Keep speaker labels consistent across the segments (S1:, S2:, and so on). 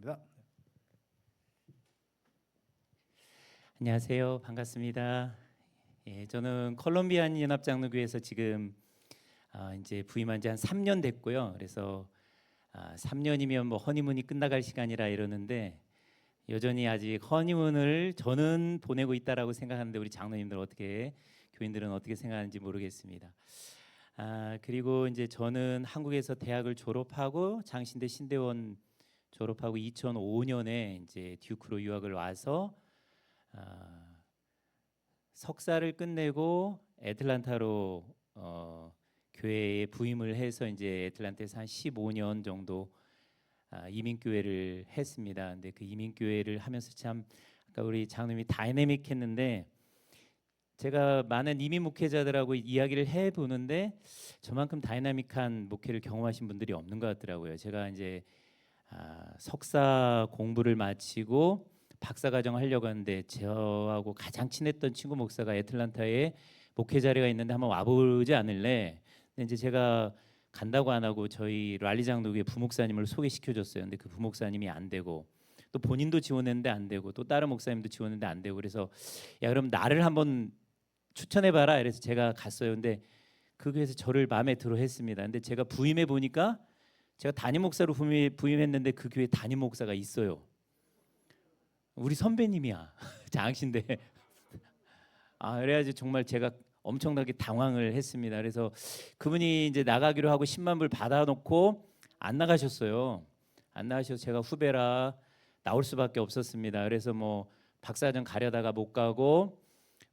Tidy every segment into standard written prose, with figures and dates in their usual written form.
S1: 하겠습니다.
S2: 안녕하세요. 반갑습니다. 예, 저는 콜롬비안 연합장로교회에서 지금 이제 부임한 지 한 3년 됐고요. 그래서 3년이면 뭐 허니문이 끝나갈 시간이라 이러는데 여전히 아직 허니문을 저는 보내고 있다라고 생각하는데 우리 장로님들 어떻게 교인들은 어떻게 생각하는지 모르겠습니다. 그리고 이제 저는 한국에서 대학을 졸업하고 장신대 신대원 졸업하고 2005년에 이제 듀크로 유학을 와서 석사를 끝내고 애틀란타로 교회에 부임을 해서 이제 애틀란타에서 한 15년 정도 이민교회를 했습니다. 근데 그 이민교회를 하면서 참 아까 우리 장로님이 다이내믹했는데 제가 많은 이민 목회자들하고 이야기를 해보는데 저만큼 다이나믹한 목회를 경험하신 분들이 없는 것 같더라고요. 제가 이제 석사 공부를 마치고 박사과정 하려고 하는데 저하고 가장 친했던 친구 목사가 애틀란타에 목회 자리가 있는데 한번 와보지 않을래? 근데 이제 제가 간다고 안 하고 저희 랄리 장로교회 부목사님을 소개시켜줬어요. 근데 그 부목사님이 안 되고 또 본인도 지원했는데 안 되고 또 다른 목사님도 지원했는데 안 되고 그래서 야 그럼 나를 한번 추천해봐라. 그래서 제가 갔어요. 근데 그 교회에서 저를 마음에 들어 했습니다. 근데 제가 부임해 보니까 제가 담임 목사로 부임했는데 그 교회 담임 목사가 있어요. 우리 선배님이야. 장신대. 그래가지고 정말 제가 엄청나게 당황을 했습니다. 그래서 그분이 이제 나가기로 하고 10만 불 받아놓고 안 나가셨어요. 안 나가셔서 제가 후배라 나올 수밖에 없었습니다. 그래서 뭐 박사과정 가려다가 못 가고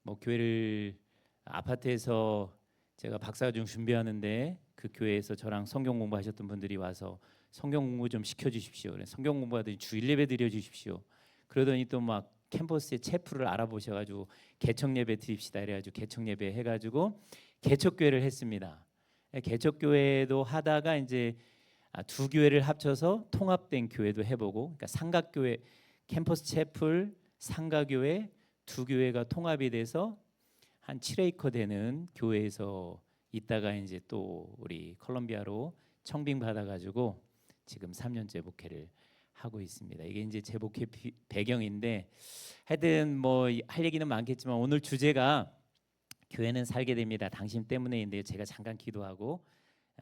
S2: 뭐 교회를 아파트에서 제가 박사과정 준비하는데 그 교회에서 저랑 성경 공부하셨던 분들이 와서 성경 공부 좀 시켜주십시오. 그래서 성경 공부하더니 주일 예배 드려주십시오. 그러더니 또 막 캠퍼스의 체프를 알아보셔가지고 개척 예배 드립시다 이래가지고 개척 예배 해가지고 개척 교회를 했습니다. 개척 교회도 하다가 이제 두 교회를 합쳐서 통합된 교회도 해보고, 그러니까 삼각교회, 캠퍼스 채플, 상가교회 두 교회가 통합이 돼서 한 7에이커 되는 교회에서 있다가 이제 또 우리 콜롬비아로 청빙 받아가지고 지금 3년째 목회를 하고 있습니다. 이게 이제 제 목회 배경인데 하여튼 뭐 할 얘기는 많겠지만 오늘 주제가 교회는 살게 됩니다. 당신 때문에인데 제가 잠깐 기도하고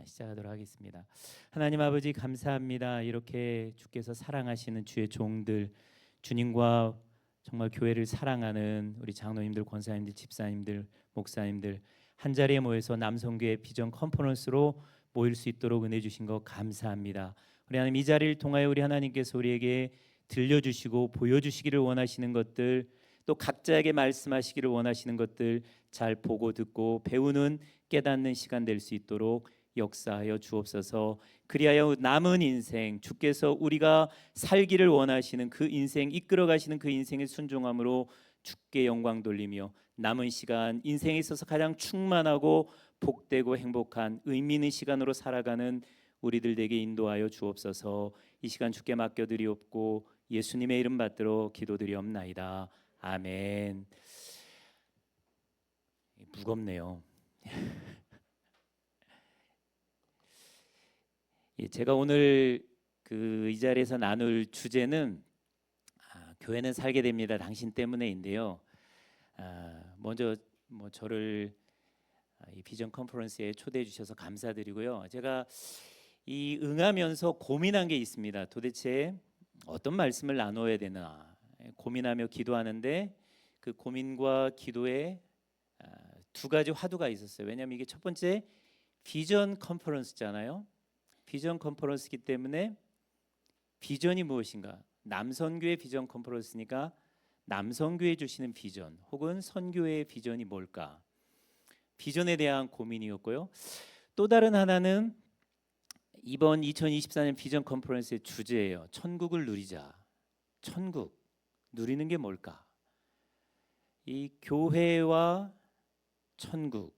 S2: 시작하도록 하겠습니다. 하나님 아버지 감사합니다. 이렇게 주께서 사랑하시는 주의 종들 주님과 정말 교회를 사랑하는 우리 장로님들, 권사님들, 집사님들, 목사님들 한 자리에 모여서 남성교회 비전 컨퍼런스로 모일 수 있도록 은혜 주신 것 감사합니다. 우리 하나님 이 자리를 통하여 우리 하나님께서 우리에게 들려주시고 보여주시기를 원하시는 것들 또 각자에게 말씀하시기를 원하시는 것들 잘 보고 듣고 배우는 깨닫는 시간 될 수 있도록 역사하여 주옵소서. 그리하여 남은 인생 주께서 우리가 살기를 원하시는 그 인생 이끌어 가시는 그 인생의 순종함으로 주께 영광 돌리며 남은 시간 인생에 있어서 가장 충만하고 복되고 행복한 의미 있는 시간으로 살아가는 우리들 되게 인도하여 주옵소서. 이 시간 주께 맡겨드리옵고 예수님의 이름 받들어 기도드리옵나이다. 아멘. 무겁네요. 제가 오늘 이 자리에서 나눌 주제는 교회는 살게 됩니다. 당신 때문에인데요. 먼저 뭐 저를 이 비전 컨퍼런스에 초대해 주셔서 감사드리고요. 제가 이 응하면서 고민한 게 있습니다. 도대체 어떤 말씀을 나눠야 되나 고민하며 기도하는데 그 고민과 기도에 두 가지 화두가 있었어요. 왜냐하면 이게 첫 번째 비전 컨퍼런스잖아요. 비전 컨퍼런스이기 때문에 비전이 무엇인가? 남선교회 비전 컨퍼런스니까 남선교회 주시는 비전 혹은 선교회의 비전이 뭘까? 비전에 대한 고민이었고요. 또 다른 하나는 이번 2024년 비전 컨퍼런스의 주제예요. 천국을 누리자. 천국 누리는 게 뭘까? 이 교회와 천국,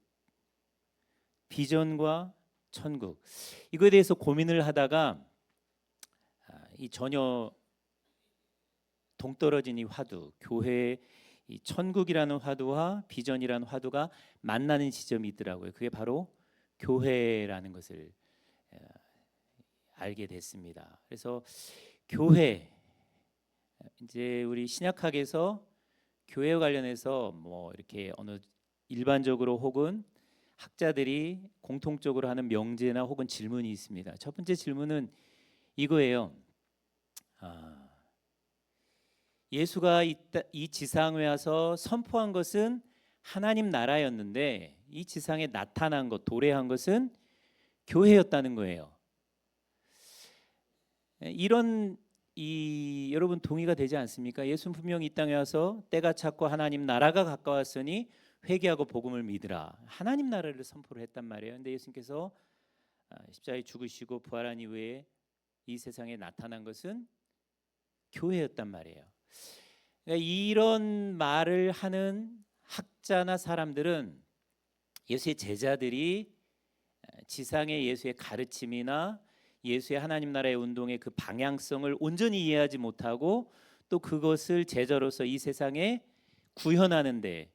S2: 비전과 천국 이거에 대해서 고민을 하다가 이 전혀 동떨어진 이 화두, 교회의 이 천국이라는 화두와 비전이라는 화두가 만나는 지점이 있더라고요. 그게 바로 교회라는 것을 알게 됐습니다. 그래서 교회 이제 우리 신약학에서 교회 관련해서 뭐 이렇게 어느 일반적으로 혹은 학자들이 공통적으로 하는 명제나 혹은 질문이 있습니다. 첫 번째 질문은 이거예요. 예수가 이 지상에 와서 선포한 것은 하나님 나라였는데 이 지상에 나타난 것, 도래한 것은 교회였다는 거예요. 이런 여러분 동의가 되지 않습니까? 예수는 분명히 이 땅에 와서 때가 찼고 하나님 나라가 가까웠으니 회개하고 복음을 믿으라. 하나님 나라를 선포를 했단 말이에요. 근데 예수님께서 십자가에 죽으시고 부활한 이후에 이 세상에 나타난 것은 교회였단 말이에요. 그러니까 이런 말을 하는 학자나 사람들은 예수의 제자들이 지상의 예수의 가르침이나 예수의 하나님 나라의 운동의 그 방향성을 온전히 이해하지 못하고 또 그것을 제자로서 이 세상에 구현하는데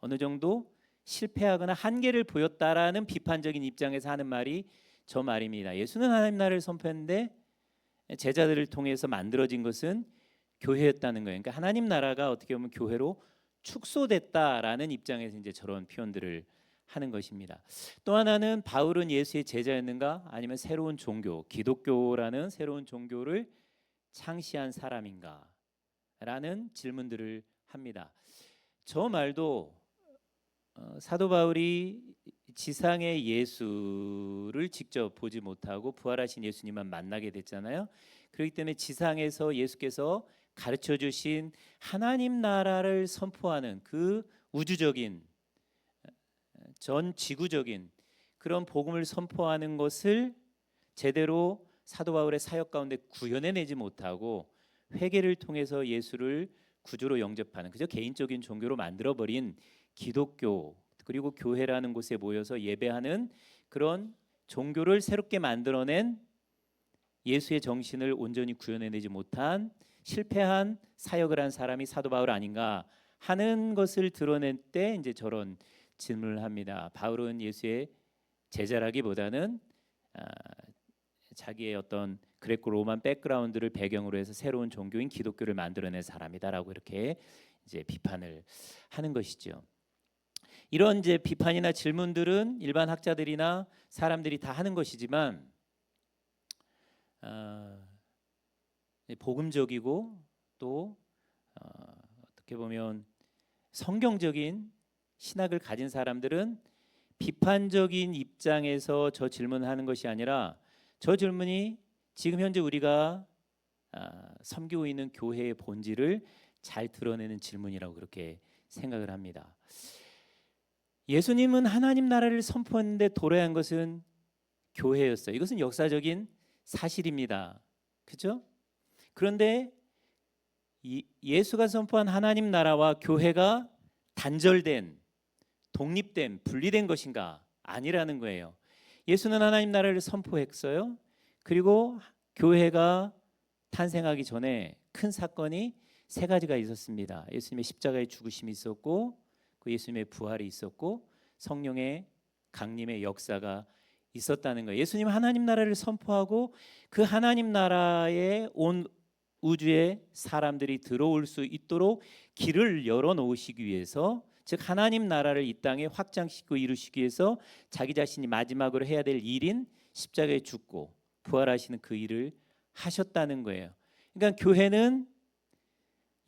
S2: 어느 정도 실패하거나 한계를 보였다라는 비판적인 입장에서 하는 말이 저 말입니다. 예수는 하나님 나라를 선포했는데 제자들을 통해서 만들어진 것은 교회였다는 거예요. 그러니까 하나님 나라가 어떻게 보면 교회로 축소됐다라는 입장에서 이제 저런 표현들을 하는 것입니다. 또 하나는 바울은 예수의 제자였는가 아니면 새로운 종교, 기독교라는 새로운 종교를 창시한 사람인가 라는 질문들을 합니다. 저 말도 사도 바울이 지상의 예수를 직접 보지 못하고 부활하신 예수님만 만나게 됐잖아요. 그렇기 때문에 지상에서 예수께서 가르쳐 주신 하나님 나라를 선포하는 그 우주적인 전 지구적인 그런 복음을 선포하는 것을 제대로 사도 바울의 사역 가운데 구현해내지 못하고 회개를 통해서 예수를 구주로 영접하는 그저 개인적인 종교로 만들어버린 기독교 그리고 교회라는 곳에 모여서 예배하는 그런 종교를 새롭게 만들어낸 예수의 정신을 온전히 구현해내지 못한 실패한 사역을 한 사람이 사도 바울 아닌가 하는 것을 드러낼 때 이제 저런 질문을 합니다. 바울은 예수의 제자라기보다는 자기의 어떤 그레코 로만 백그라운드를 배경으로 해서 새로운 종교인 기독교를 만들어낸 사람이다라고 이렇게 이제 비판을 하는 것이죠. 이런 이제 비판이나 질문들은 일반 학자들이나 사람들이 다 하는 것이지만 복음적이고 또 어떻게 보면 성경적인 신학을 가진 사람들은 비판적인 입장에서 저 질문하는 것이 아니라 저 질문이 지금 현재 우리가 섬기고 있는 교회의 본질을 잘 드러내는 질문이라고 그렇게 생각을 합니다. 예수님은 하나님 나라를 선포했는데 도래한 것은 교회였어요. 이것은 역사적인 사실입니다. 그렇죠? 그런데 예수가 선포한 하나님 나라와 교회가 단절된, 독립된, 분리된 것인가? 아니라는 거예요. 예수는 하나님 나라를 선포했어요. 그리고 교회가 탄생하기 전에 큰 사건이 세 가지가 있었습니다. 예수님의 십자가의 죽으심이 있었고 그 예수님의 부활이 있었고 성령의 강림의 역사가 있었다는 거예요. 예수님 하나님 나라를 선포하고 그 하나님 나라에 온 우주에 사람들이 들어올 수 있도록 길을 열어 놓으시기 위해서 즉 하나님 나라를 이 땅에 확장시키고 이루시기 위해서 자기 자신이 마지막으로 해야 될 일인 십자가에 죽고 부활하시는 그 일을 하셨다는 거예요. 그러니까 교회는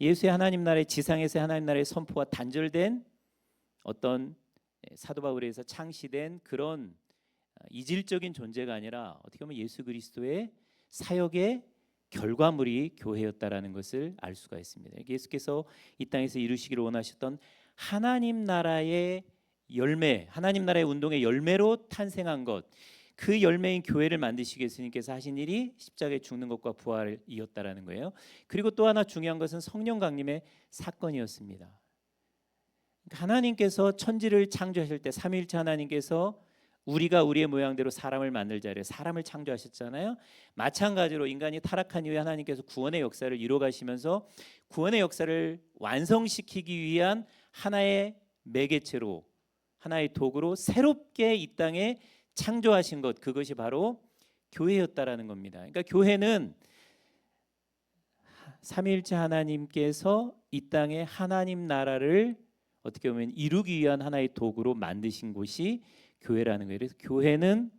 S2: 예수의 하나님 나라의 지상에서의 하나님 나라의 선포와 단절된 어떤 사도 바울에 의해서 창시된 그런 이질적인 존재가 아니라 어떻게 보면 예수 그리스도의 사역의 결과물이 교회였다라는 것을 알 수가 있습니다. 예수께서 이 땅에서 이루시기를 원하셨던 하나님 나라의 열매, 하나님 나라의 운동의 열매로 탄생한 것, 그 열매인 교회를 만드시기 위해서 예수님께서 하신 일이 십자가에 죽는 것과 부활이었다라는 거예요. 그리고 또 하나 중요한 것은 성령 강림의 사건이었습니다. 하나님께서 천지를 창조하실 때 삼위일체 하나님께서 우리가 우리의 모양대로 사람을 만들자래 사람을 창조하셨잖아요. 마찬가지로 인간이 타락한 이후에 하나님께서 구원의 역사를 이루어 가시면서 구원의 역사를 완성시키기 위한 하나의 매개체로 하나의 도구로 새롭게 이 땅에 창조하신 것 그것이 바로 교회였다라는 겁니다. 그러니까 교회는 삼위일체 하나님께서 이 땅에 하나님 나라를 어떻게 보면 이루기 위한 하나의 도구로 만드신 곳이 교회라는 거예요. 그래서 교회는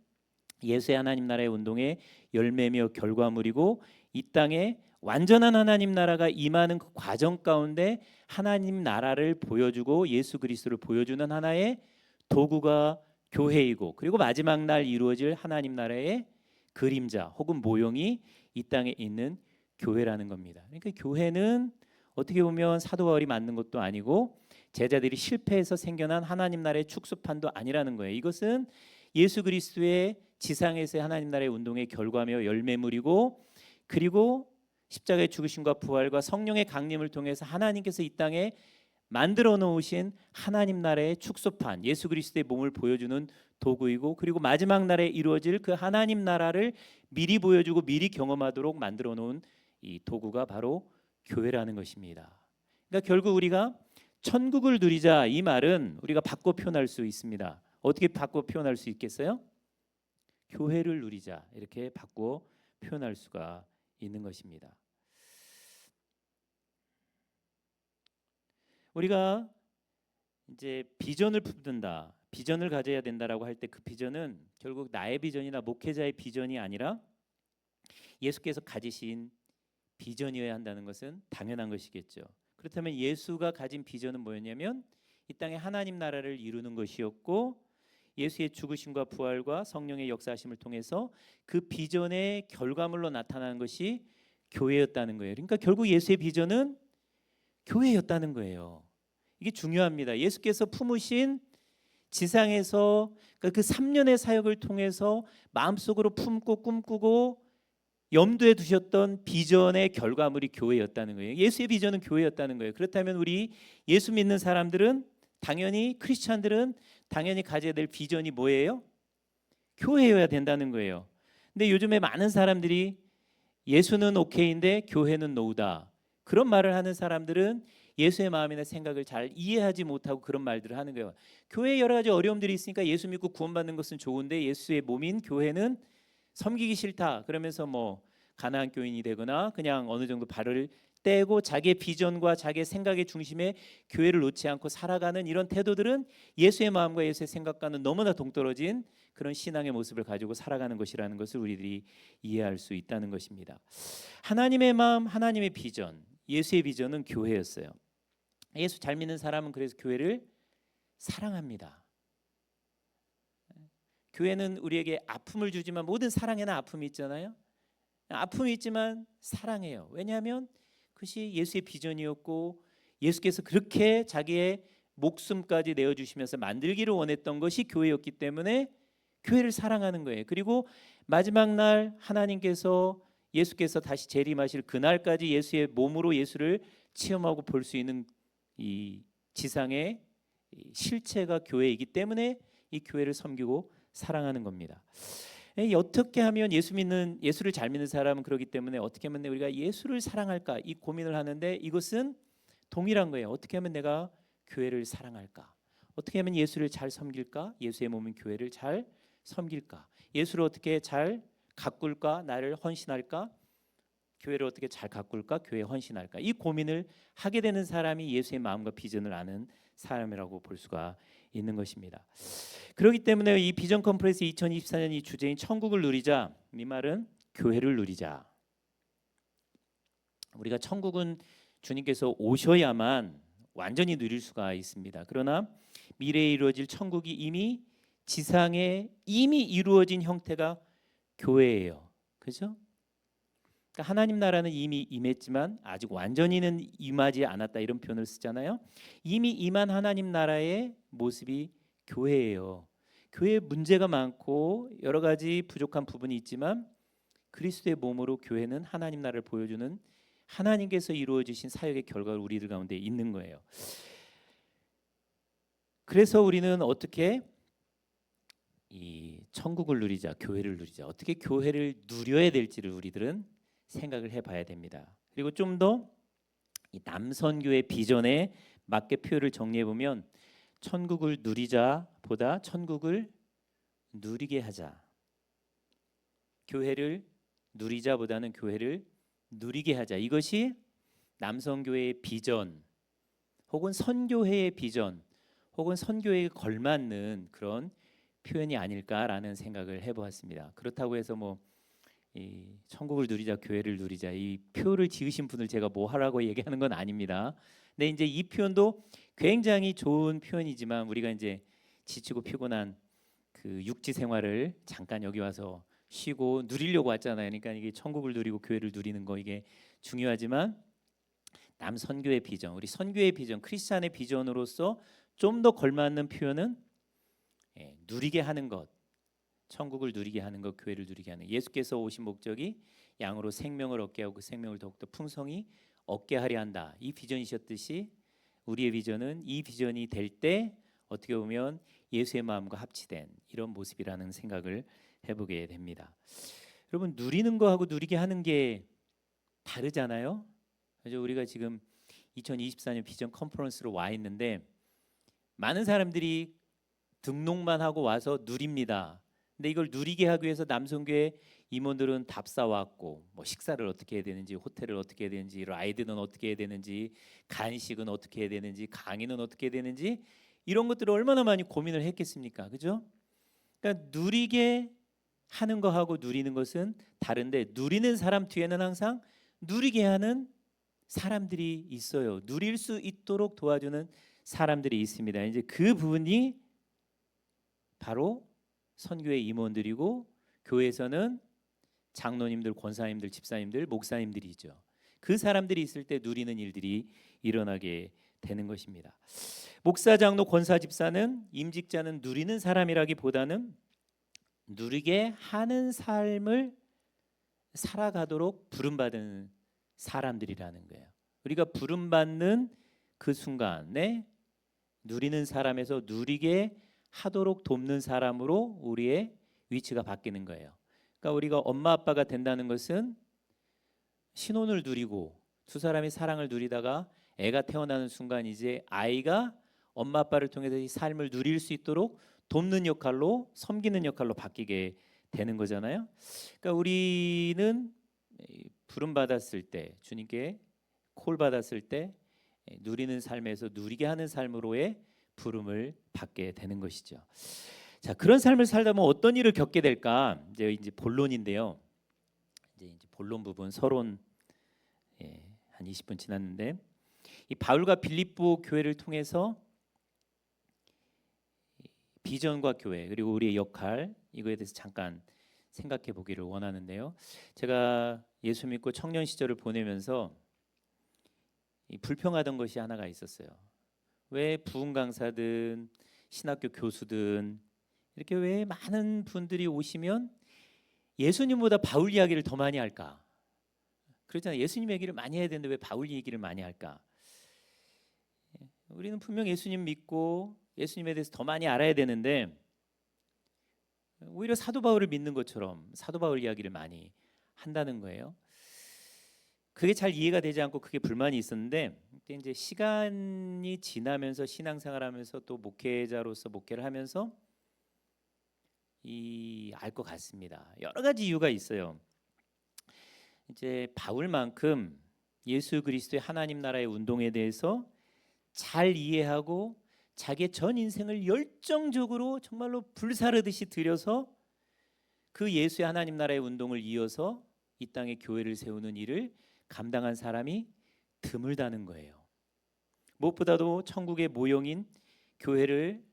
S2: 예수의 하나님 나라의 운동의 열매며 결과물이고 이 땅에 완전한 하나님 나라가 임하는 그 과정 가운데 하나님 나라를 보여주고 예수 그리스도를 보여주는 하나의 도구가 교회이고, 그리고 마지막 날 이루어질 하나님 나라의 그림자 혹은 모형이 이 땅에 있는 교회라는 겁니다. 그러니까 교회는 어떻게 보면 사도 바울이 만든 것도 아니고 제자들이 실패해서 생겨난 하나님 나라의 축소판도 아니라는 거예요. 이것은 예수 그리스도의 지상에서의 하나님 나라의 운동의 결과며 열매물이고, 그리고 십자가의 죽으심과 부활과 성령의 강림을 통해서 하나님께서 이 땅에 만들어 놓으신 하나님 나라의 축소판, 예수 그리스도의 몸을 보여주는 도구이고, 그리고 마지막 날에 이루어질 그 하나님 나라를 미리 보여주고 미리 경험하도록 만들어 놓은 이 도구가 바로 교회라는 것입니다. 그러니까 결국 우리가 천국을 누리자, 이 말은 우리가 바꿔 표현할 수 있습니다. 어떻게 바꿔 표현할 수 있겠어요? 교회를 누리자, 이렇게 바꿔 표현할 수가 있는 것입니다. 우리가 이제 비전을 품는다, 비전을 가져야 된다라고 할 때 그 비전은 결국 나의 비전이나 목회자의 비전이 아니라 예수께서 가지신 비전이어야 한다는 것은 당연한 것이겠죠. 그렇다면 예수가 가진 비전은 뭐였냐면 이 땅에 하나님 나라를 이루는 것이었고, 예수의 죽으심과 부활과 성령의 역사하심을 통해서 그 비전의 결과물로 나타나는 것이 교회였다는 거예요. 그러니까 결국 예수의 비전은 교회였다는 거예요. 이게 중요합니다. 예수께서 품으신 지상에서 그 3년의 사역을 통해서 마음속으로 품고 꿈꾸고 염두에 두셨던 비전의 결과물이 교회였다는 거예요. 예수의 비전은 교회였다는 거예요. 그렇다면 우리 예수 믿는 사람들은 당연히, 크리스찬들은 당연히 가져야 될 비전이 뭐예요? 교회여야 된다는 거예요. 근데 요즘에 많은 사람들이 예수는 오케이인데 교회는 노우다, 그런 말을 하는 사람들은 예수의 마음이나 생각을 잘 이해하지 못하고 그런 말들을 하는 거예요. 교회에 여러 가지 어려움들이 있으니까 예수 믿고 구원받는 것은 좋은데 예수의 몸인 교회는 섬기기 싫다 그러면서 뭐 가나안 교인이 되거나 그냥 어느 정도 발을 떼고 자기의 비전과 자기의 생각의 중심에 교회를 놓지 않고 살아가는 이런 태도들은 예수의 마음과 예수의 생각과는 너무나 동떨어진 그런 신앙의 모습을 가지고 살아가는 것이라는 것을 우리들이 이해할 수 있다는 것입니다. 하나님의 마음, 하나님의 비전, 예수의 비전은 교회였어요. 예수 잘 믿는 사람은 그래서 교회를 사랑합니다. 교회는 우리에게 아픔을 주지만 모든 사랑에는 아픔이 있잖아요. 아픔이 있지만 사랑해요. 왜냐하면 그것이 예수의 비전이었고 예수께서 그렇게 자기의 목숨까지 내어주시면서 만들기를 원했던 것이 교회였기 때문에 교회를 사랑하는 거예요. 그리고 마지막 날 하나님께서 예수께서 다시 재림하실 그날까지 예수의 몸으로 예수를 체험하고 볼 수 있는 이 지상의 실체가 교회이기 때문에 이 교회를 섬기고 사랑하는 겁니다. 어떻게 하면 예수를 잘 믿는 사람은 그렇기 때문에 어떻게 하면 우리가 예수를 사랑할까 이 고민을 하는데, 이것은 동일한 거예요. 어떻게 하면 내가 교회를 사랑할까? 어떻게 하면 예수를 잘 섬길까? 예수의 몸인 교회를 잘 섬길까? 예수를 어떻게 잘 가꿀까? 나를 헌신할까? 교회를 어떻게 잘 가꿀까? 교회에 헌신할까? 이 고민을 하게 되는 사람이 예수의 마음과 비전을 아는 사람이라고 볼 수가 있는 것입니다. 그렇기 때문에 이 비전 컨퍼런스 2024년 이 주제인 천국을 누리자, 이 말은 교회를 누리자. 우리가 천국은 주님께서 오셔야만 완전히 누릴 수가 있습니다. 그러나 미래에 이루어질 천국이 이미 지상에 이미 이루어진 형태가 교회예요. 그렇죠? 그러니까 하나님 나라는 이미 임했지만 아직 완전히는 임하지 않았다, 이런 표현을 쓰잖아요. 이미 임한 하나님 나라의 모습이 교회예요. 교회에 문제가 많고 여러 가지 부족한 부분이 있지만 그리스도의 몸으로 교회는 하나님 나라를 보여주는 하나님께서 이루어지신 사역의 결과가 우리들 가운데 있는 거예요. 그래서 우리는 어떻게 이 천국을 누리자, 교회를 누리자, 어떻게 교회를 누려야 될지를 우리들은 생각을 해봐야 됩니다. 그리고 좀 더 이 남선교의 비전에 맞게 표현을 정리해 보면 천국을 누리자보다 천국을 누리게 하자. 교회를 누리자보다는 교회를 누리게 하자. 이것이 남성교회의 비전 혹은 선교회의 비전 혹은 선교회에 걸맞는 그런 표현이 아닐까라는 생각을 해보았습니다. 그렇다고 해서 이 천국을 누리자 교회를 누리자 이 표를 지으신 분을 제가 뭐 하라고 얘기하는 건 아닙니다. 근데 이제 이 표현도 굉장히 좋은 표현이지만 우리가 이제 지치고 피곤한 그 육지 생활을 잠깐 여기 와서 쉬고 누리려고 왔잖아요. 그러니까 이게 천국을 누리고 교회를 누리는 거 이게 중요하지만 남선교의 비전, 우리 선교의 비전, 크리스찬의 비전으로서 좀 더 걸맞는 표현은 누리게 하는 것, 천국을 누리게 하는 것, 교회를 누리게 하는. 예수께서 오신 목적이 양으로 생명을 얻게 하고 그 생명을 더욱더 풍성히 얻게 하려 한다. 이 비전이셨듯이 우리의 비전은 이 비전이 될 때 어떻게 보면 예수의 마음과 합치된 이런 모습이라는 생각을 해보게 됩니다. 여러분 누리는 거하고 누리게 하는 게 다르잖아요. 그래서 우리가 지금 2024년 비전 컨퍼런스로 와 있는데 많은 사람들이 등록만 하고 와서 누립니다. 근데 이걸 누리게 하기 위해서 남성교회 임원들은 답사 왔고 식사를 어떻게 해야 되는지, 호텔을 어떻게 해야 되는지, 라이드는 어떻게 해야 되는지, 간식은 어떻게 해야 되는지, 강의는 어떻게 해야 되는지 이런 것들을 얼마나 많이 고민을 했겠습니까? 그죠? 그러니까 누리게 하는 거하고 누리는 것은 다른데 누리는 사람 뒤에는 항상 누리게 하는 사람들이 있어요. 누릴 수 있도록 도와주는 사람들이 있습니다. 이제 그 부분이 바로 선교의 임원들이고 교회에서는 장로님들, 권사님들, 집사님들, 목사님들이죠. 그 사람들이 있을 때 누리는 일들이 일어나게 되는 것입니다. 목사, 장로, 권사, 집사는 임직자는 누리는 사람이라기보다는 누리게 하는 삶을 살아가도록 부름받은 사람들이라는 거예요. 우리가 부름받는 그 순간에 누리는 사람에서 누리게 하도록 돕는 사람으로 우리의 위치가 바뀌는 거예요. 그러니까 우리가 엄마 아빠가 된다는 것은 신혼을 누리고 두 사람이 사랑을 누리다가 애가 태어나는 순간 이제 아이가 엄마 아빠를 통해서 이 삶을 누릴 수 있도록 돕는 역할로 섬기는 역할로 바뀌게 되는 거잖아요. 그러니까 우리는 부름 받았을 때 주님께 콜 받았을 때 누리는 삶에서 누리게 하는 삶으로의 부름을 받게 되는 것이죠. 자, 그런 삶을 살다 보면 어떤 일을 겪게 될까? 이제 본론인데요. 이제 본론 부분 서론 한 20분 지났는데 이 바울과 빌립보 교회를 통해서 비전과 교회 그리고 우리의 역할 이거에 대해서 잠깐 생각해 보기를 원하는데요. 제가 예수 믿고 청년 시절을 보내면서 불평하던 것이 하나가 있었어요. 왜 부흥 강사든 신학교 교수든 이렇게 왜 많은 분들이 오시면 예수님보다 바울 이야기를 더 많이 할까? 그렇잖아요. 예수님 얘기를 많이 해야 되는데 왜 바울 얘기를 많이 할까? 우리는 분명 예수님 믿고 예수님에 대해서 더 많이 알아야 되는데 오히려 사도 바울을 믿는 것처럼 사도 바울 이야기를 많이 한다는 거예요. 그게 잘 이해가 되지 않고 그게 불만이 있었는데 그때 이제 시간이 지나면서 신앙생활하면서 또 목회자로서 목회를 하면서 알 것 같습니다. 여러 가지 이유가 있어요. 이제 바울만큼 예수 그리스도의 하나님 나라의 운동에 대해서 잘 이해하고 자기의 전 인생을 열정적으로 정말로 불사르듯이 들여서 그 예수의 하나님 나라의 운동을 이어서 이 땅에 교회를 세우는 일을 감당한 사람이 드물다는 거예요. 무엇보다도 천국의 모형인 교회를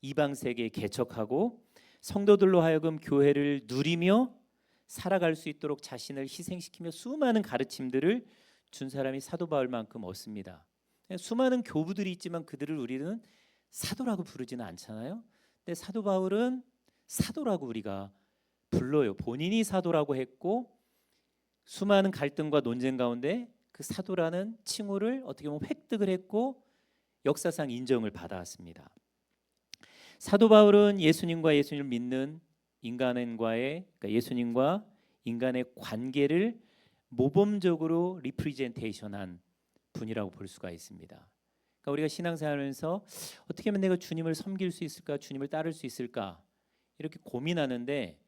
S2: 이방 세계에 개척하고 성도들로 하여금 교회를 누리며 살아갈 수 있도록 자신을 희생시키며 수많은 가르침들을 준 사람이 사도 바울만큼 없습니다. 수많은 교부들이 있지만 그들을 우리는 사도라고 부르지는 않잖아요. 근데 사도 바울은 사도라고 우리가 불러요. 본인이 사도라고 했고 수많은 갈등과 논쟁 가운데 그 사도라는 칭호를 어떻게 보면 획득을 했고 역사상 인정을 받아왔습니다. 사도 바울은 예수님과 예수님을 믿는 인간과의 그러니까 예수님과 인간의 관계를 모범적으로 리프리젠테이션한 분이라고 볼 수가 있습니다. 그러니까 우리가 신앙생활하면서 어떻게 하면 내가 주님을 섬길 수 있을까, 주님을 따를 수 있을까 이렇게 고민하는데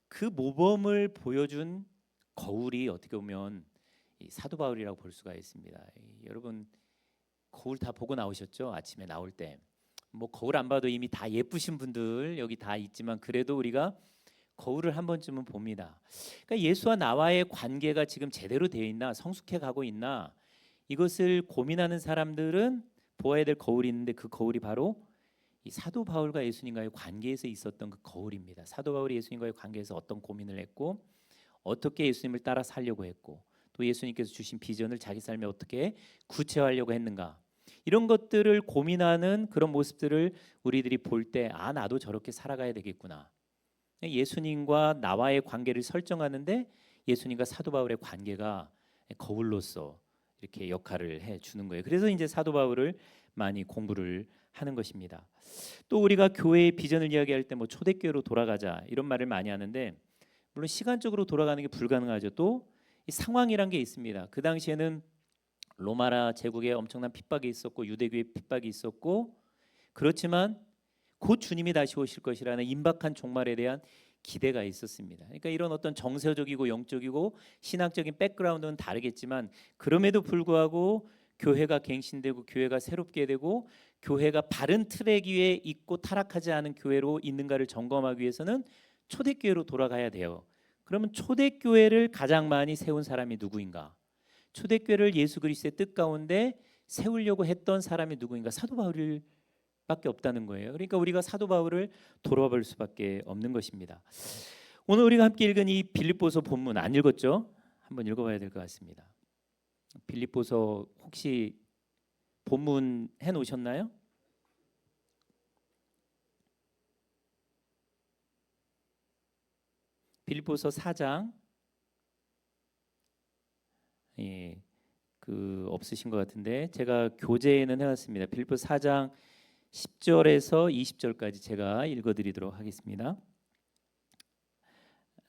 S2: 그 모범을 보여준 거울이 어떻게 보면 이 사도 바울이라고 볼 수가 있습니다. 여러분 거울 다 보고 나오셨죠? 아침에 나올 때. 뭐 거울 안 봐도 이미 다 예쁘신 분들 여기 다 있지만 그래도 우리가 거울을 한 번쯤은 봅니다. 그러니까 예수와 나와의 관계가 지금 제대로 되어 있나, 성숙해 가고 있나, 이것을 고민하는 사람들은 보아야 될 거울이 있는데 그 거울이 바로 이 사도 바울과 예수님과의 관계에서 있었던 그 거울입니다. 사도 바울이 예수님과의 관계에서 어떤 고민을 했고 어떻게 예수님을 따라 살려고 했고 또 예수님께서 주신 비전을 자기 삶에 어떻게 구체화하려고 했는가, 이런 것들을 고민하는 그런 모습들을 우리들이 볼 때 아, 나도 저렇게 살아가야 되겠구나. 예수님과 나와의 관계를 설정하는데 예수님과 사도 바울의 관계가 거울로서 이렇게 역할을 해 주는 거예요. 그래서 이제 사도 바울을 많이 공부를 하는 것입니다. 또 우리가 교회의 비전을 이야기할 때 뭐 초대교회로 돌아가자 이런 말을 많이 하는데 물론 시간적으로 돌아가는 게 불가능하죠. 또 이 상황이란 게 있습니다. 그 당시에는 로마라 제국에 엄청난 핍박이 있었고 유대교의 핍박이 있었고, 그렇지만 곧 주님이 다시 오실 것이라는 임박한 종말에 대한 기대가 있었습니다. 그러니까 이런 어떤 정서적이고 영적이고 신학적인 백그라운드는 다르겠지만 그럼에도 불구하고 교회가 갱신되고 교회가 새롭게 되고 교회가 바른 트랙 위에 있고 타락하지 않은 교회로 있는가를 점검하기 위해서는 초대교회로 돌아가야 돼요. 그러면 초대교회를 가장 많이 세운 사람이 누구인가? 초대교회를 예수 그리스도의 뜻 가운데 세우려고 했던 사람이 누구인가? 사도 바울 밖에 없다는 거예요. 그러니까 우리가 사도 바울을 돌아볼 수밖에 없는 것입니다. 오늘 우리가 함께 읽은 이 빌립보서 본문 안 읽었죠? 한번 읽어봐야 될 것 같습니다. 빌립보서 혹시 본문 해 놓으셨나요? 빌립보서 4장, 예, 그 없으신 것 같은데 제가 교재에는 해왔습니다. 빌립보서 4장 10절에서 20절까지 제가 읽어드리도록 하겠습니다.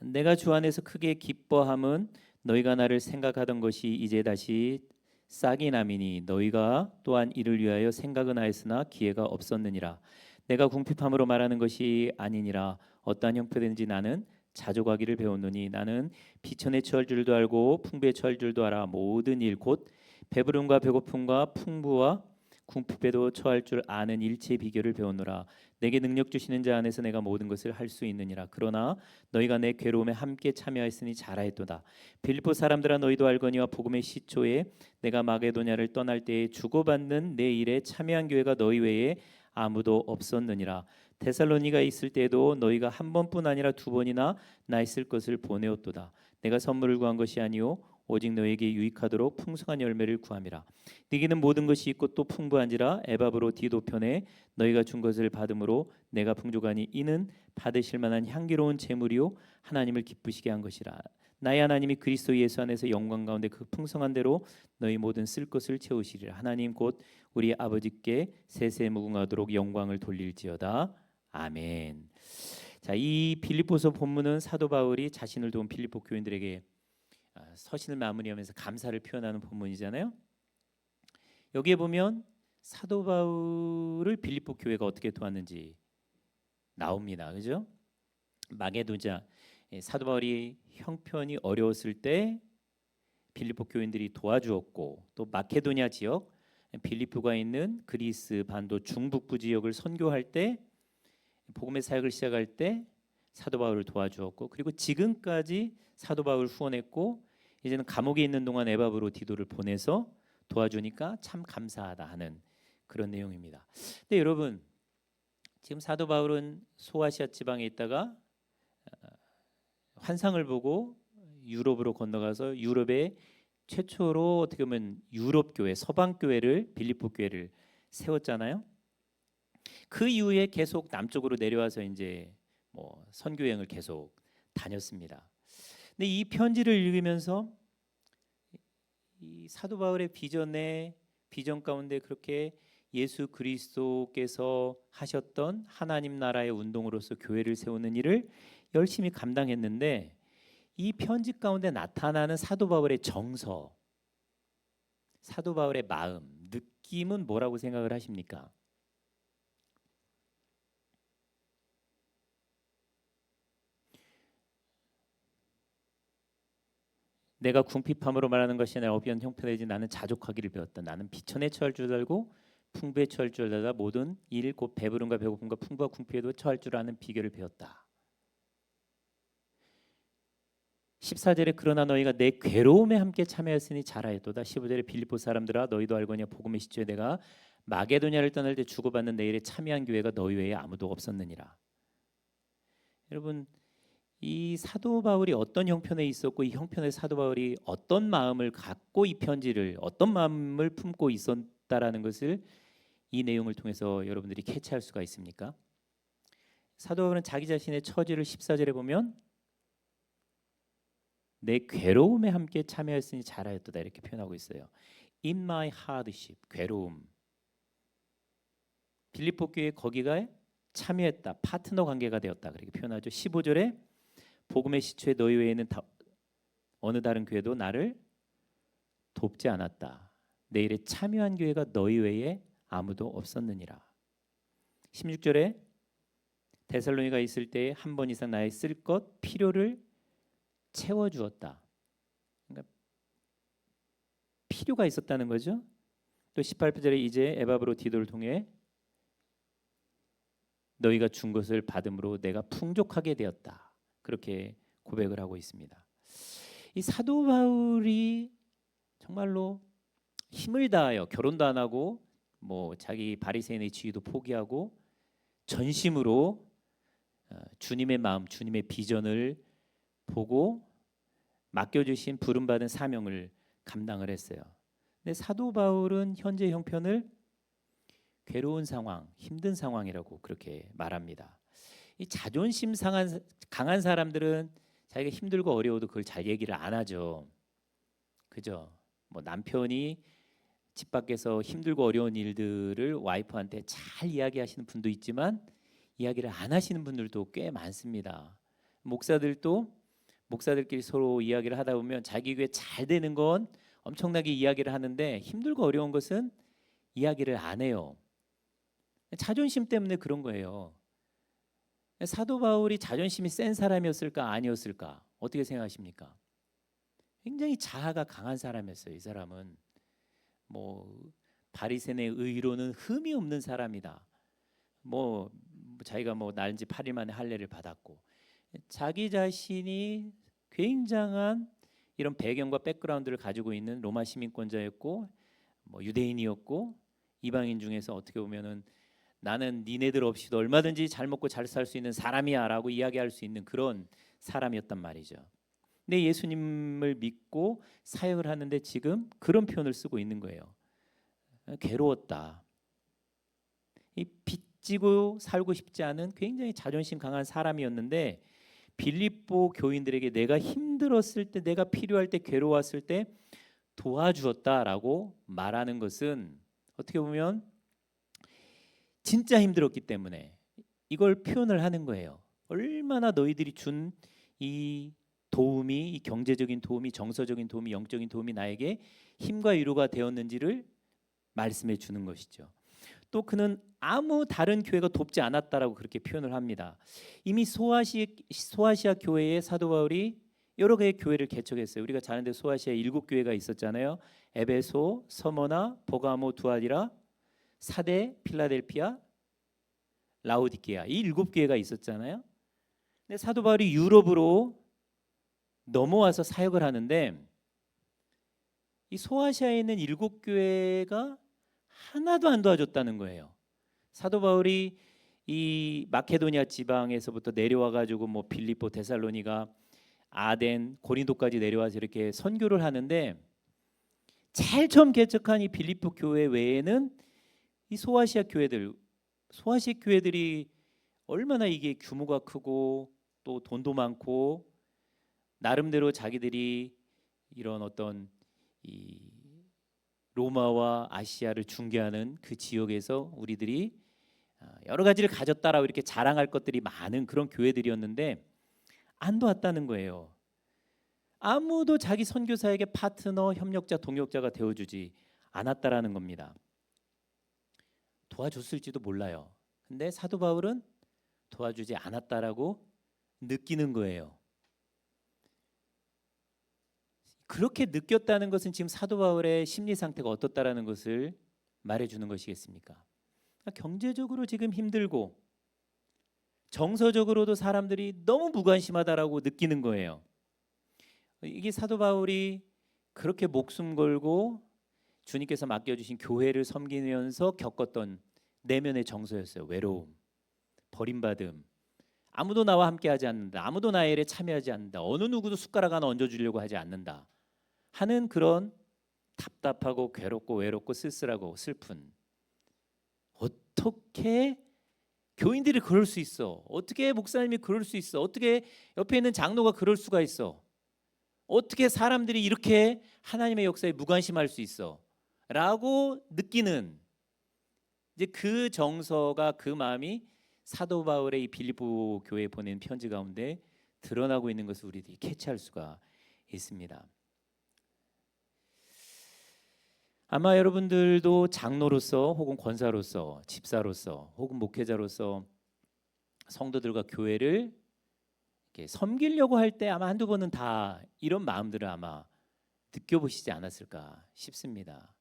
S2: 내가 주 안에서 크게 기뻐함은 너희가 나를 생각하던 것이 이제 다시 싹이 남이니 너희가 또한 이를 위하여 생각은 하였으나 기회가 없었느니라. 내가 궁핍함으로 말하는 것이 아니니라. 어떠한 형편든지 나는 자족하기를 배웠노니 나는 비천에 처할 줄도 알고 풍부에 처할 줄도 알아. 모든 일 곧 배부름과 배고픔과 풍부와 궁핍에도 처할 줄 아는 일체의 비결을 배웠노라. 내게 능력 주시는 자 안에서 내가 모든 것을 할 수 있느니라. 그러나 너희가 내 괴로움에 함께 참여하였으니 잘하였도다. 빌립보 사람들아 너희도 알거니와 복음의 시초에 내가 마게도냐를 떠날 때에 주고받는 내 일에 참여한 교회가 너희 외에 아무도 없었느니라. 데살로니가 있을 때에도 너희가 한 번뿐 아니라 두 번이나 나 있을 것을 보내었도다. 내가 선물을 구한 것이 아니요 오직 너에게 유익하도록 풍성한 열매를 구함이라. 네게는 모든 것이 있고 또 풍부한지라. 에바브로 디도편에 너희가 준 것을 받음으로 내가 풍족하니 이는 받으실 만한 향기로운 제물이요 하나님을 기쁘시게 한 것이라. 나의 하나님이 그리스도 예수 안에서 영광 가운데 그 풍성한 대로 너희 모든 쓸 것을 채우시리라. 하나님 곧 우리 아버지께 세세 무궁하도록 영광을 돌릴지어다. 아멘. 자, 이 빌립보서 본문은 사도 바울이 자신을 도운 빌립보 교인들에게 서신을 마무리하면서 감사를 표현하는 본문이잖아요. 여기에 보면 사도 바울을 빌립보 교회가 어떻게 도왔는지 나옵니다. 그죠? 마게도냐, 사도 바울이 형편이 어려웠을 때 빌립보 교인들이 도와주었고, 또 마케도냐 지역, 빌립보가 있는 그리스 반도 중북부 지역을 선교할 때, 복음의 사역을 시작할 때 사도 바울을 도와주었고, 그리고 지금까지 사도 바울을 후원했고, 이제는 감옥에 있는 동안 에바브로 디도를 보내서 도와주니까 참 감사하다 하는 그런 내용입니다. 근데 여러분, 지금 사도 바울은 소아시아 지방에 있다가 환상을 보고 유럽으로 건너가서 유럽의 최초로 어떻게 보면 유럽 교회, 서방 교회를, 빌립보 교회를 세웠잖아요. 그 이후에 계속 남쪽으로 내려와서 이제 뭐 선교 여행을 계속 다녔습니다. 근데 이 편지를 읽으면서 이 사도 바울의 비전 가운데 그렇게 예수 그리스도께서 하셨던 하나님 나라의 운동으로서 교회를 세우는 일을 열심히 감당했는데, 이 편지 가운데 나타나는 사도 바울의 정서, 사도 바울의 마음, 느낌은 뭐라고 생각을 하십니까? 내가 궁핍함으로 말하는 것이 아니라 어비한 형편이지 나는 자족하기를 배웠다. 나는 비천에 처할 줄 알고 풍부에 처할 줄 알다. 모든 일 곧 배부름과 배고픔과 풍부와 궁핍에도 처할 줄 아는 비결을 배웠다. 14절에 그러나 너희가 내 괴로움에 함께 참여했으니 잘하였도다. 15절에 빌립보 사람들아 너희도 알거냐 복음의 시초에 내가 마게도냐를 떠날 때 주고받는 내 일에 참여한 교회가 너희 외에 아무도 없었느니라. 여러분, 이 사도 바울이 어떤 형편에 있었고 이 형편에 사도 바울이 어떤 마음을 갖고 이 편지를 어떤 마음을 품고 있었다라는 것을 이 내용을 통해서 여러분들이 캐치할 수가 있습니까? 사도 바울은 자기 자신의 처지를 14절에 보면 내 괴로움에 함께 참여했으니 잘하였도다 이렇게 표현하고 있어요. In my hardship, 괴로움. 빌립보 교회 거기가 참여했다, 파트너 관계가 되었다 그렇게 표현하죠. 15절에 복음의 시초에 너희 외에는 어느 다른 교회도 나를 돕지 않았다. 내 일에 참여한 교회가 너희 외에 아무도 없었느니라. 16절에 데살로니가 있을 때에 한 번 이상 나의 쓸 것 필요를 채워주었다. 그러니까 필요가 있었다는 거죠. 또 18절에 이제 에바브로 디도를 통해 너희가 준 것을 받음으로 내가 풍족하게 되었다. 그렇게 고백을 하고 있습니다. 이 사도 바울이 정말로 힘을 다하여 결혼도 안 하고 뭐 자기 바리새인의 지위도 포기하고 전심으로 주님의 마음, 주님의 비전을 보고 맡겨주신 부름받은 사명을 감당을 했어요. 근데 사도 바울은 현재 형편을 괴로운 상황, 힘든 상황이라고 그렇게 말합니다. 이 자존심 강한 사람들은 자기가 힘들고 어려워도 그걸 잘 얘기를 안 하죠. 그죠? 뭐 남편이 집 밖에서 힘들고 어려운 일들을 와이프한테 잘 이야기하시는 분도 있지만 이야기를 안 하시는 분들도 꽤 많습니다. 목사들끼리 서로 이야기를 하다 보면 자기 교회 잘 되는 건 엄청나게 이야기를 하는데 힘들고 어려운 것은 이야기를 안 해요. 자존심 때문에 그런 거예요. 사도 바울이 자존심이 센 사람이었을까 아니었을까 어떻게 생각하십니까? 굉장히 자아가 강한 사람이었어요. 이 사람은 뭐 바리새인의 의로는 흠이 없는 사람이다. 뭐 자기가 뭐 낳은 지 8일 만에 할례를 받았고 자기 자신이 굉장한 이런 배경과 백그라운드를 가지고 있는 로마 시민권자였고 뭐 유대인이었고 이방인 중에서 어떻게 보면은 나는 니네들 없이도 얼마든지 잘 먹고 잘 살 수 있는 사람이야라고 이야기할 수 있는 그런 사람이었단 말이죠. 근데 예수님을 믿고 사역을 하는데 지금 그런 표현을 쓰고 있는 거예요. 괴로웠다. 이 빚지고 살고 싶지 않은 굉장히 자존심 강한 사람이었는데 빌립보 교인들에게 내가 힘들었을 때 내가 필요할 때 괴로웠을 때 도와주었다라고 말하는 것은 어떻게 보면 진짜 힘들었기 때문에 이걸 표현을 하는 거예요. 얼마나 너희들이 준 이 도움이 이 경제적인 도움이 정서적인 도움이 영적인 도움이 나에게 힘과 위로가 되었는지를 말씀해 주는 것이죠. 또 그는 아무 다른 교회가 돕지 않았다라고 그렇게 표현을 합니다. 이미 소아시아 교회의 사도 바울이 여러 개의 교회를 개척했어요. 우리가 잘 아는데 소아시아에 7교회가 있었잖아요. 에베소, 서머나, 버가모, 두아디라, 사대, 필라델피아, 라오디게아 이 7교회가 있었잖아요. 근데 사도 바울이 유럽으로 넘어와서 사역을 하는데 이 소아시아에 있는 7교회가 하나도 안 도와줬다는 거예요. 사도 바울이 이 마케도니아 지방에서부터 내려와 가지고 뭐 빌립보, 데살로니가, 아덴, 고린도까지 내려와서 이렇게 선교를 하는데 제일 처음 개척한 이 빌립보 교회 외에는 이 소아시아 교회들이 얼마나 이게 규모가 크고 또 돈도 많고 나름대로 자기들이 이런 어떤 이 로마와 아시아를 중개하는 그 지역에서 우리들이 여러 가지를 가졌다라고 이렇게 자랑할 것들이 많은 그런 교회들이었는데 안 도왔다는 거예요. 아무도 자기 선교사에게 파트너, 협력자, 동역자가 되어주지 않았다라는 겁니다. 도와줬을지도 몰라요. 근데 사도 바울은 도와주지 않았다라고 느끼는 거예요. 그렇게 느꼈다는 것은 지금 사도 바울의 심리 상태가 어떻다라는 것을 말해주는 것이겠습니까? 그러니까 경제적으로 지금 힘들고 정서적으로도 사람들이 너무 무관심하다라고 느끼는 거예요. 이게 사도 바울이 그렇게 목숨 걸고 주님께서 맡겨주신 교회를 섬기면서 겪었던 내면의 정서였어요. 외로움, 버림받음, 아무도 나와 함께하지 않는다, 아무도 나의 일에 참여하지 않는다, 어느 누구도 숟가락 하나 얹어주려고 하지 않는다 하는 그런 답답하고 괴롭고 외롭고 쓸쓸하고 슬픈, 어떻게 교인들이 그럴 수 있어? 어떻게 목사님이 그럴 수 있어? 어떻게 옆에 있는 장로가 그럴 수가 있어? 어떻게 사람들이 이렇게 하나님의 역사에 무관심할 수 있어? 라고 느끼는 이제 그 정서가, 그 마음이 사도 바울의 이 빌립보 교회에 보낸 편지 가운데 드러나고 있는 것을 우리들이 캐치할 수가 있습니다. 아마 여러분들도 장로로서 혹은 권사로서 집사로서 혹은 목회자로서 성도들과 교회를 이렇게 섬기려고 할 때 아마 한두 번은 다 이런 마음들을 아마 느껴보시지 않았을까 싶습니다.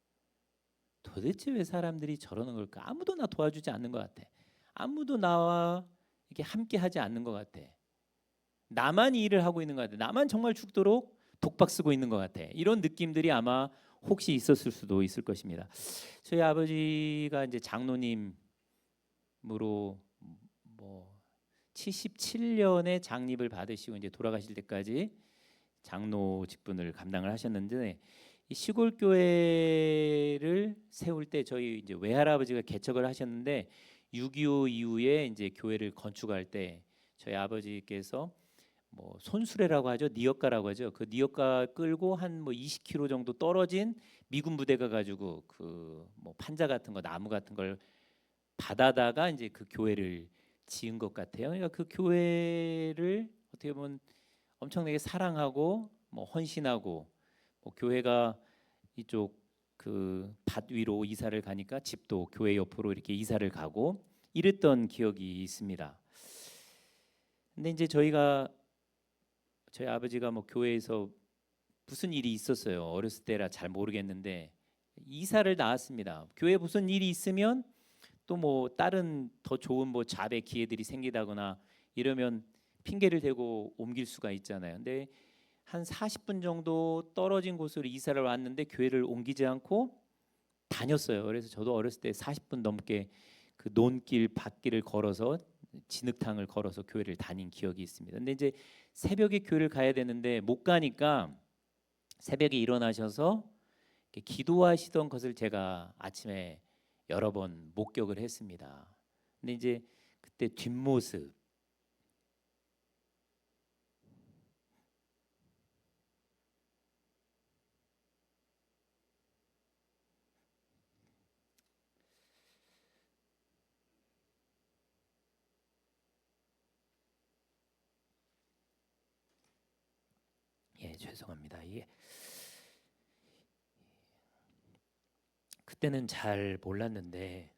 S2: 도대체 왜 사람들이 저러는 걸까? 아무도 나 도와주지 않는 것 같아. 아무도 나와 이렇게 함께 하지 않는 것 같아. 나만 이 일을 하고 있는 것 같아. 나만 정말 죽도록 독박 쓰고 있는 것 같아. 이런 느낌들이 아마 혹시 있었을 수도 있을 것입니다. 저희 아버지가 이제 장로님으로 뭐 77년에 장립을 받으시고 이제 돌아가실 때까지 장로 직분을 감당을 하셨는데, 이 시골 교회를 세울 때 저희 이제 외할아버지가 개척을 하셨는데 6.25 이후에 이제 교회를 건축할 때 저희 아버지께서 뭐 손수레라고 하죠, 니엇가라고 하죠. 그 니엇가 끌고 한 뭐 20km 정도 떨어진 미군 부대가 가지고 그 뭐 판자 같은 거, 나무 같은 걸 받아다가 이제 그 교회를 지은 것 같아요. 그러니까 그 교회를 어떻게 보면 엄청나게 사랑하고 뭐 헌신하고, 뭐 교회가 이쪽 그 밭 위로 이사를 가니까 집도 교회 옆으로 이렇게 이사를 가고 이랬던 기억이 있습니다. 근데 이제 저희 아버지가 뭐 교회에서 무슨 일이 있었어요. 어렸을 때라 잘 모르겠는데 이사를 나왔습니다. 교회에 무슨 일이 있으면 또 뭐 다른 더 좋은 뭐 잡의 기회들이 생기다거나 이러면 핑계를 대고 옮길 수가 있잖아요. 근데 한 40분 정도 떨어진 곳으로 이사를 왔는데 교회를 옮기지 않고 다녔어요. 그래서 저도 어렸을 때 40분 넘게 그 논길 밭길을 걸어서 진흙탕을 걸어서 교회를 다닌 기억이 있습니다. 근데 이제 새벽에 교회를 가야 되는데 못 가니까 새벽에 일어나셔서 이렇게 기도하시던 것을 제가 아침에 여러 번 목격을 했습니다. 근데 이제 그때 뒷모습, 예, 죄송합니다. 이게 그때는 잘 몰랐는데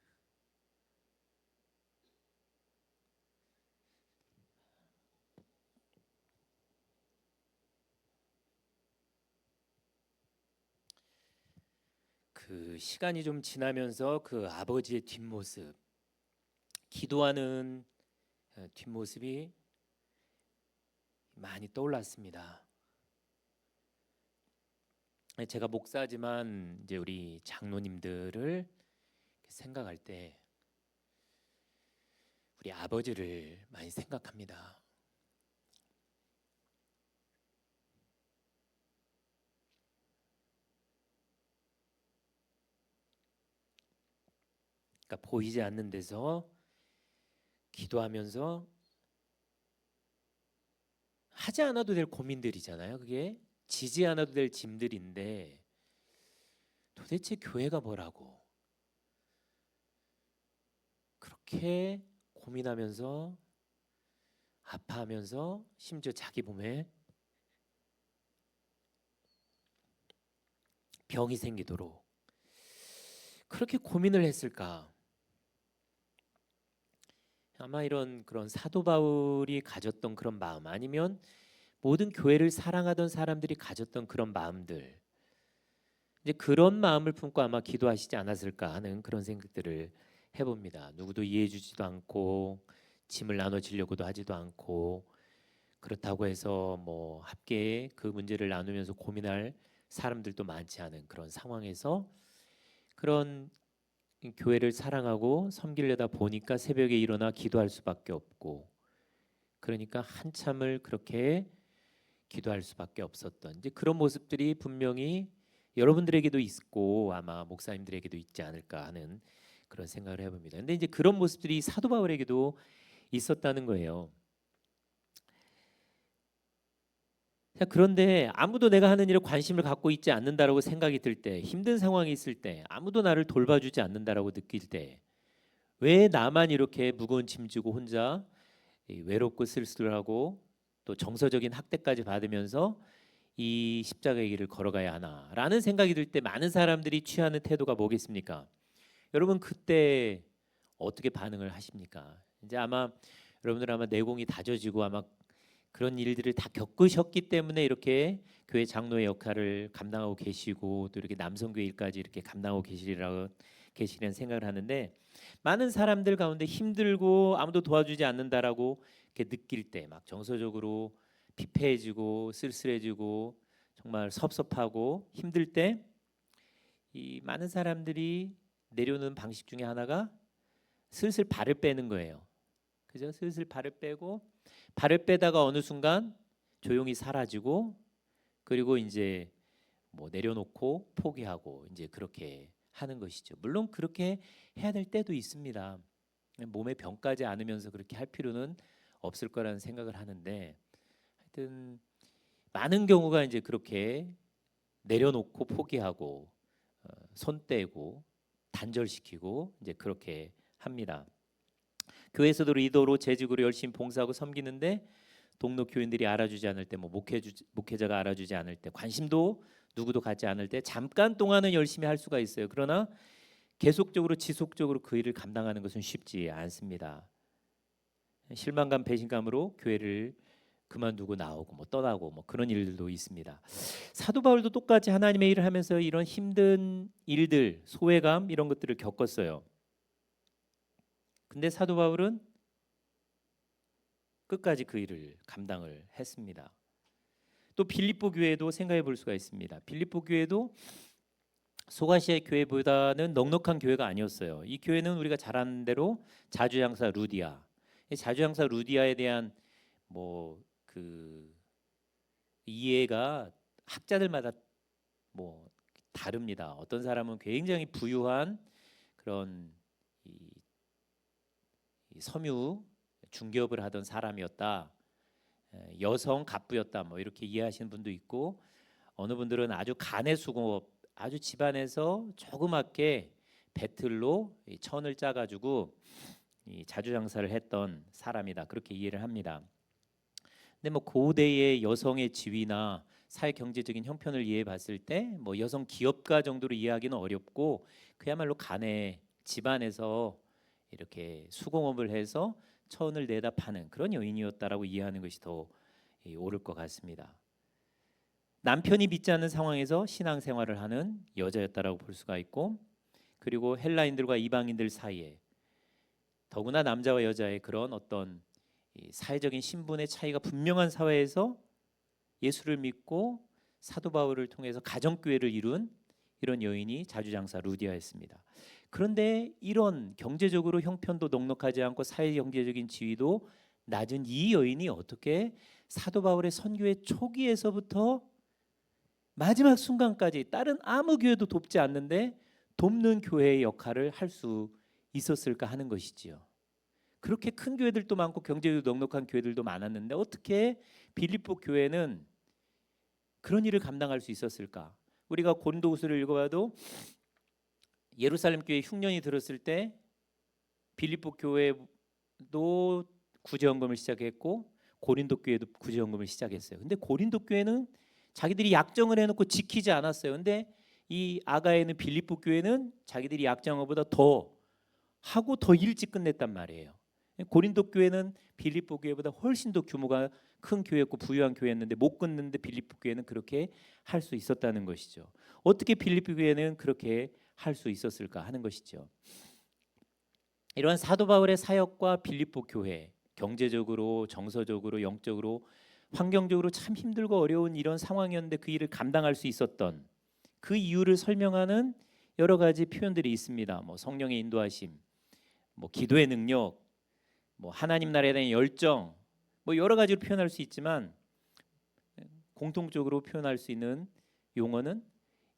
S2: 그 시간이 좀 지나면서 그 아버지의 뒷모습, 기도하는 뒷모습이 많이 떠올랐습니다. 제가 목사지만 이제 우리 장로님들을 생각할 때 우리 아버지를 많이 생각합니다. 그러니까 보이지 않는 데서 기도하면서 하지 않아도 될 고민들이잖아요. 그게 지지 않아도 될 짐들인데 도대체 교회가 뭐라고 그렇게 고민하면서 아파하면서 심지어 자기 몸에 병이 생기도록 그렇게 고민을 했을까? 아마 이런 그런 사도 바울이 가졌던 그런 마음, 아니면
S1: 모든 교회를 사랑하던 사람들이 가졌던 그런 마음들, 이제 그런 마음을 품고 아마 기도하시지 않았을까 하는 그런 생각들을 해봅니다. 누구도 이해해주지도 않고 짐을 나눠지려고도 하지도 않고, 그렇다고 해서 뭐 함께 그 문제를 나누면서 고민할 사람들도 많지 않은 그런 상황에서 그런 교회를 사랑하고 섬기려다 보니까 새벽에 일어나 기도할 수밖에 없고, 그러니까 한참을 그렇게 기도할 수밖에 없었던 이제 그런 모습들이 분명히 여러분들에게도 있고 아마 목사님들에게도 있지 않을까 하는 그런 생각을 해봅니다. 근데 이제 그런 모습들이 사도 바울에게도 있었다는 거예요. 자, 그런데 아무도 내가 하는 일에 관심을 갖고 있지 않는다라고 생각이 들 때, 힘든 상황이 있을 때, 아무도 나를 돌봐주지 않는다라고 느낄 때, 왜 나만 이렇게 무거운 짐 지고 혼자 외롭고 쓸쓸하고 또 정서적인 학대까지 받으면서 이 십자가의 길을 걸어가야 하나라는 생각이 들 때 많은 사람들이 취하는 태도가 뭐겠습니까? 여러분 그때 어떻게 반응을 하십니까? 이제 아마 여러분들 아마 내공이 다져지고 아마 그런 일들을 다 겪으셨기 때문에 이렇게 교회 장로의 역할을 감당하고 계시고 또 이렇게 남성교회 일까지 이렇게 감당하고 계시리라는 생각을 하는데, 많은 사람들 가운데 힘들고 아무도 도와주지 않는다라고 이렇게 느낄 때 막 정서적으로 피폐해지고 쓸쓸해지고 정말 섭섭하고 힘들 때 이 많은 사람들이 내려오는 방식 중에 하나가 슬슬 발을 빼는 거예요. 그죠? 슬슬 발을 빼고 발을 빼다가 어느 순간 조용히 사라지고, 그리고 이제 뭐 내려놓고 포기하고 이제 그렇게 하는 것이죠. 물론 그렇게 해야 될 때도 있습니다. 몸에 병까지 안으면서 그렇게 할 필요는 없을 거라는 생각을 하는데, 하여튼 많은 경우가 이제 그렇게 내려놓고 포기하고 손 떼고 단절시키고 이제 그렇게 합니다. 교회에서도 리더로 재직으로 열심히 봉사하고 섬기는데 동료 교인들이 알아주지 않을 때, 뭐 목회자가 알아주지 않을 때, 관심도 누구도 갖지 않을 때 잠깐 동안은 열심히 할 수가 있어요. 그러나 계속적으로 지속적으로 그 일을 감당하는 것은 쉽지 않습니다. 실망감, 배신감으로 교회를 그만두고 나오고 뭐 떠나고 뭐 그런 일들도 있습니다. 사도 바울도 똑같이 하나님의 일을 하면서 이런 힘든 일들, 소외감 이런 것들을 겪었어요. 근데 사도 바울은 끝까지 그 일을 감당을 했습니다. 또 빌립보 교회도 생각해 볼 수가 있습니다. 빌립보 교회도 소아시아 교회보다는 넉넉한 교회가 아니었어요. 이 교회는 우리가 잘 아는 대로 자주향사 루디아, 이 자주향사 루디아에 대한 뭐 그 이해가 학자들마다 뭐 다릅니다. 어떤 사람은 굉장히 부유한 그런 이 섬유 중개업을 하던 사람이었다, 여성 갑부였다, 뭐 이렇게 이해하시는 분도 있고, 어느 분들은 아주 간의 수공업, 아주 집안에서 조그맣게 배틀로 천을 짜가지고 자주 장사를 했던 사람이다, 그렇게 이해를 합니다. 근데 뭐 고대의 여성의 지위나 사회 경제적인 형편을 이해해 봤을 때 뭐 여성 기업가 정도로 이해하기는 어렵고, 그야말로 간의 집안에서 이렇게 수공업을 해서 천을 내다 파는 그런 여인이었다라고 이해하는 것이 더 옳을 것 같습니다. 남편이 믿지 않는 상황에서 신앙생활을 하는 여자였다라고 볼 수가 있고, 그리고 헬라인들과 이방인들 사이에 더구나 남자와 여자의 그런 어떤 사회적인 신분의 차이가 분명한 사회에서 예수를 믿고 사도 바울을 통해서 가정교회를 이룬 이런 여인이 자주장사 루디아였습니다. 그런데 이런 경제적으로 형편도 넉넉하지 않고 사회 경제적인 지위도 낮은 이 여인이 어떻게 사도 바울의 선교의 초기에서부터 마지막 순간까지 다른 아무 교회도 돕지 않는데 돕는 교회의 역할을 할 수 있었을까 하는 것이지요. 그렇게 큰 교회들도 많고 경제도 넉넉한 교회들도 많았는데 어떻게 빌립보 교회는 그런 일을 감당할 수 있었을까? 우리가 고린도후서를 읽어봐도 예루살렘 교회 흉년이 들었을 때 빌립보 교회도 구제헌금을 시작했고 고린도 교회도 구제헌금을 시작했어요. 근데 고린도 교회는 자기들이 약정을 해놓고 지키지 않았어요. 근데 이 아가에 있는 빌립보 교회는 자기들이 약정한 것보다 더 하고 더 일찍 끝냈단 말이에요. 고린도 교회는 빌립보 교회보다 훨씬 더 규모가 큰 교회였고 부유한 교회였는데 못 끊는데 빌립보 교회는 그렇게 할 수 있었다는 것이죠. 어떻게 빌립보 교회는 그렇게 할 수 있었을까 하는 것이죠. 이러한 사도 바울의 사역과 빌립보 교회, 경제적으로, 정서적으로, 영적으로, 환경적으로 참 힘들고 어려운 이런 상황이었는데 그 일을 감당할 수 있었던 그 이유를 설명하는 여러 가지 표현들이 있습니다. 뭐 성령의 인도하심, 뭐 기도의 능력, 뭐 하나님 나라에 대한 열정, 뭐 여러 가지로 표현할 수 있지만 공통적으로 표현할 수 있는 용어는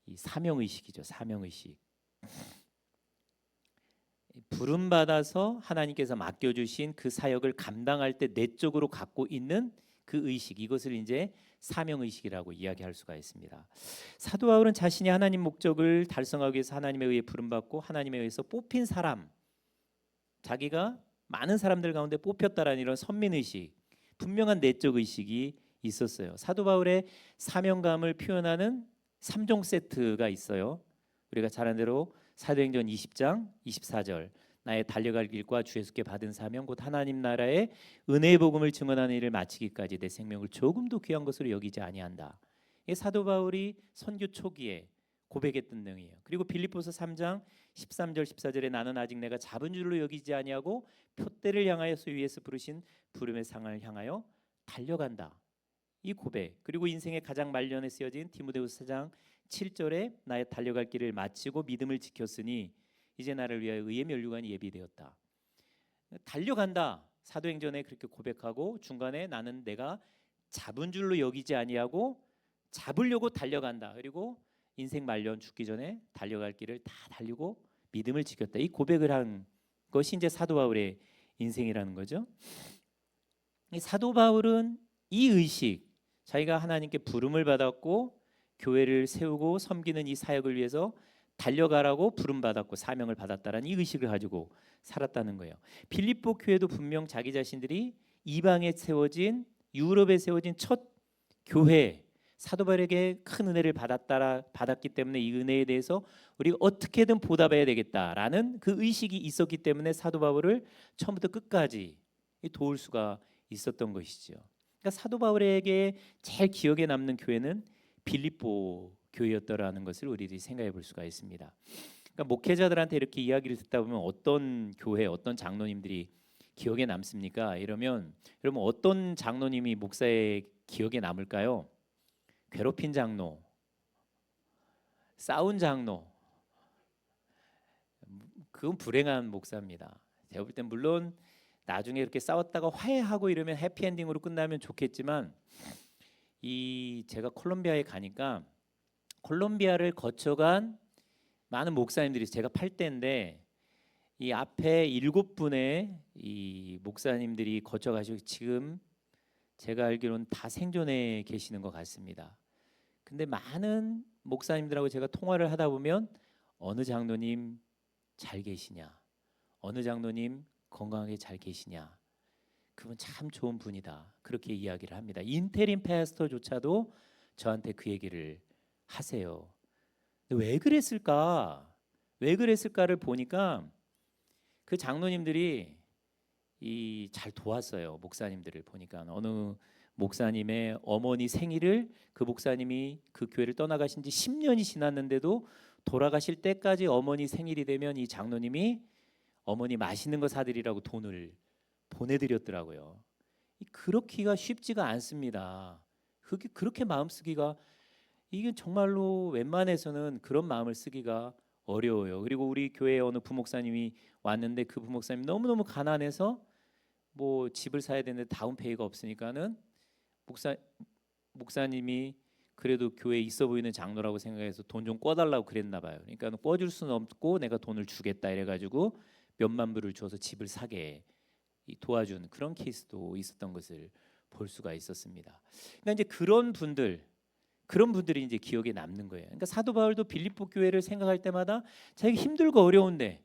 S1: 이 사명 의식이죠. 사명 의식. 부름 받아서 하나님께서 맡겨 주신 그 사역을 감당할 때 내적으로 갖고 있는 그 의식, 이것을 이제 사명 의식이라고 이야기할 수가 있습니다. 사도 바울은 자신이 하나님 목적을 달성하기 위해서 하나님에 의해 부름 받고 하나님에 의해서 뽑힌 사람, 자기가 많은 사람들 가운데 뽑혔다라는 이런 선민 의식, 분명한 내적 의식이 있었어요. 사도 바울의 사명감을 표현하는 3종 세트가 있어요. 우리가 잘 아는 대로 사도행전 20장 24절, 나의 달려갈 길과 주 예수께 받은 사명 곧 하나님 나라의 은혜의 복음을 증언하는 일을 마치기까지 내 생명을 조금도 귀한 것으로 여기지 아니한다. 이 사도 바울이 선교 초기에 고백했던 내용이에요. 그리고 빌립보서 3장 13절 14절에 나는 아직 내가 잡은 줄로 여기지 아니하고 표대를 향하여서 위에서 부르신 부름의 상을 향하여 달려간다. 이 고백, 그리고 인생의 가장 말년에 쓰여진 디모데후서 4장 7절에 나의 달려갈 길을 마치고 믿음을 지켰으니 이제 나를 위하여 의의 면류관이 예비되었다. 달려간다. 사도행전에 그렇게 고백하고 중간에 나는 내가 잡은 줄로 여기지 아니하고 잡으려고 달려간다. 그리고 인생 말년 죽기 전에 달려갈 길을 다 달리고 믿음을 지켰다. 이 고백을 한 것이 이제 사도 바울의 인생이라는 거죠. 이 사도 바울은 이 의식, 자기가 하나님께 부름을 받았고 교회를 세우고 섬기는 이 사역을 위해서 달려가라고 부름받았고 사명을 받았다라는 이 의식을 가지고 살았다는 거예요. 빌립보 교회도 분명 자기 자신들이 이방에 세워진, 유럽에 세워진 첫 교회, 사도 바울에게 큰 은혜를 받았기 때문에 이 은혜에 대해서 우리가 어떻게든 보답해야 되겠다라는 그 의식이 있었기 때문에 사도 바울을 처음부터 끝까지 도울 수가 있었던 것이죠. 그러니까 사도 바울에게 제일 기억에 남는 교회는 빌립보 교회였더라는 것을 우리들이 생각해 볼 수가 있습니다. 그러니까 목회자들한테 이렇게 이야기를 듣다 보면 어떤 교회, 어떤 장로님들이 기억에 남습니까? 이러면 여러분 어떤 장로님이 목사의 기억에 남을까요? 괴롭힌 장로, 싸운 장로, 그건 불행한 목사입니다. 제가 볼 땐 물론 나중에 이렇게 싸웠다가 화해하고 이러면 해피엔딩으로 끝나면 좋겠지만 이 제가 콜롬비아에 가니까 콜롬비아를 거쳐간 많은 목사님들이 제가 8대인데 이 앞에 7분의 이 목사님들이 거쳐가시고 지금 제가 알기로는 다 생존해 계시는 것 같습니다. 근데 많은 목사님들하고 제가 통화를 하다 보면 어느 장로님 잘 계시냐, 어느 장로님 건강하게 잘 계시냐, 그분 참 좋은 분이다, 그렇게 이야기를 합니다. 인테림 패스터조차도 저한테 그 얘기를 하세요. 근데 왜 그랬을까? 왜 그랬을까를 보니까 그 장로님들이 이 잘 도왔어요. 목사님들을 보니까 어느 목사님의 어머니 생일을 그 목사님이 그 교회를 떠나가신 지 10년이 지났는데도 돌아가실 때까지 어머니 생일이 되면 이 장로님이 어머니 맛있는 거 사드리라고 돈을 보내드렸더라고요. 그렇기가 쉽지가 않습니다. 그렇게 마음 쓰기가, 이게 정말로 웬만해서는 그런 마음을 쓰기가 어려워요. 그리고 우리 교회에 어느 부목사님이 왔는데 그 부목사님이 너무너무 가난해서 뭐 집을 사야 되는데 다운페이가 없으니까는 목사님이 그래도 교회에 있어 보이는 장로라고 생각해서 돈 좀 꿔달라고 그랬나 봐요. 그러니까 꿔줄 수는 없고 내가 돈을 주겠다 이래가지고 몇만 불을 줘서 집을 사게 도와준 그런 케이스도 있었던 것을 볼 수가 있었습니다. 그러니까 이제 그런 분들이 이제 기억에 남는 거예요. 그러니까 사도 바울도 빌립보 교회를 생각할 때마다 자기가 힘들고 어려운데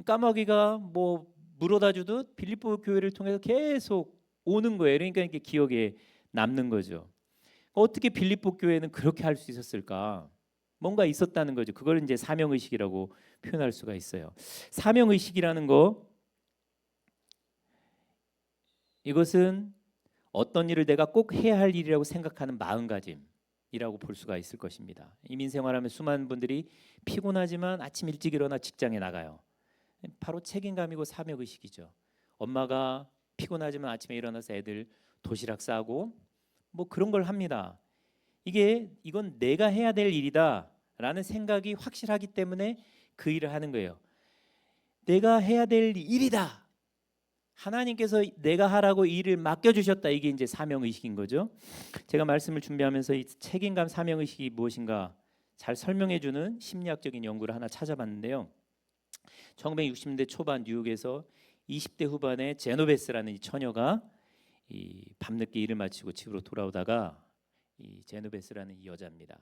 S1: 까마귀가 뭐 물어다 주듯 빌립보 교회를 통해서 계속 오는 거예요. 그러니까 이게 기억에 남는 거죠. 어떻게 빌립보 교회는 그렇게 할 수 있었을까? 뭔가 있었다는 거죠. 그걸 이제 사명 의식이라고 표현할 수가 있어요. 사명 의식이라는 거, 이것은
S2: 어떤 일을 내가 꼭 해야 할 일이라고 생각하는 마음가짐이라고 볼 수가 있을 것입니다. 이민 생활하면 수많은 분들이 피곤하지만 아침 일찍 일어나 직장에 나가요. 바로 책임감이고 사명의식이죠. 엄마가 피곤하지만 아침에 일어나서 애들 도시락 싸고 뭐 그런 걸 합니다. 이건 내가 해야 될 일이다라는 생각이 확실하기 때문에 그 일을 하는 거예요. 내가 해야 될 일이다. 하나님께서 내가 하라고 일을 맡겨주셨다. 이게 이제 사명의식인 거죠. 제가 말씀을 준비하면서 이 책임감 사명의식이 무엇인가 잘 설명해주는 심리학적인 연구를 하나 찾아봤는데요. 1960년대 초반 뉴욕에서 20대 후반의 제노베스라는 이 처녀가 이 밤늦게 일을 마치고 집으로 돌아오다가 이 제노베스라는 이 여자입니다.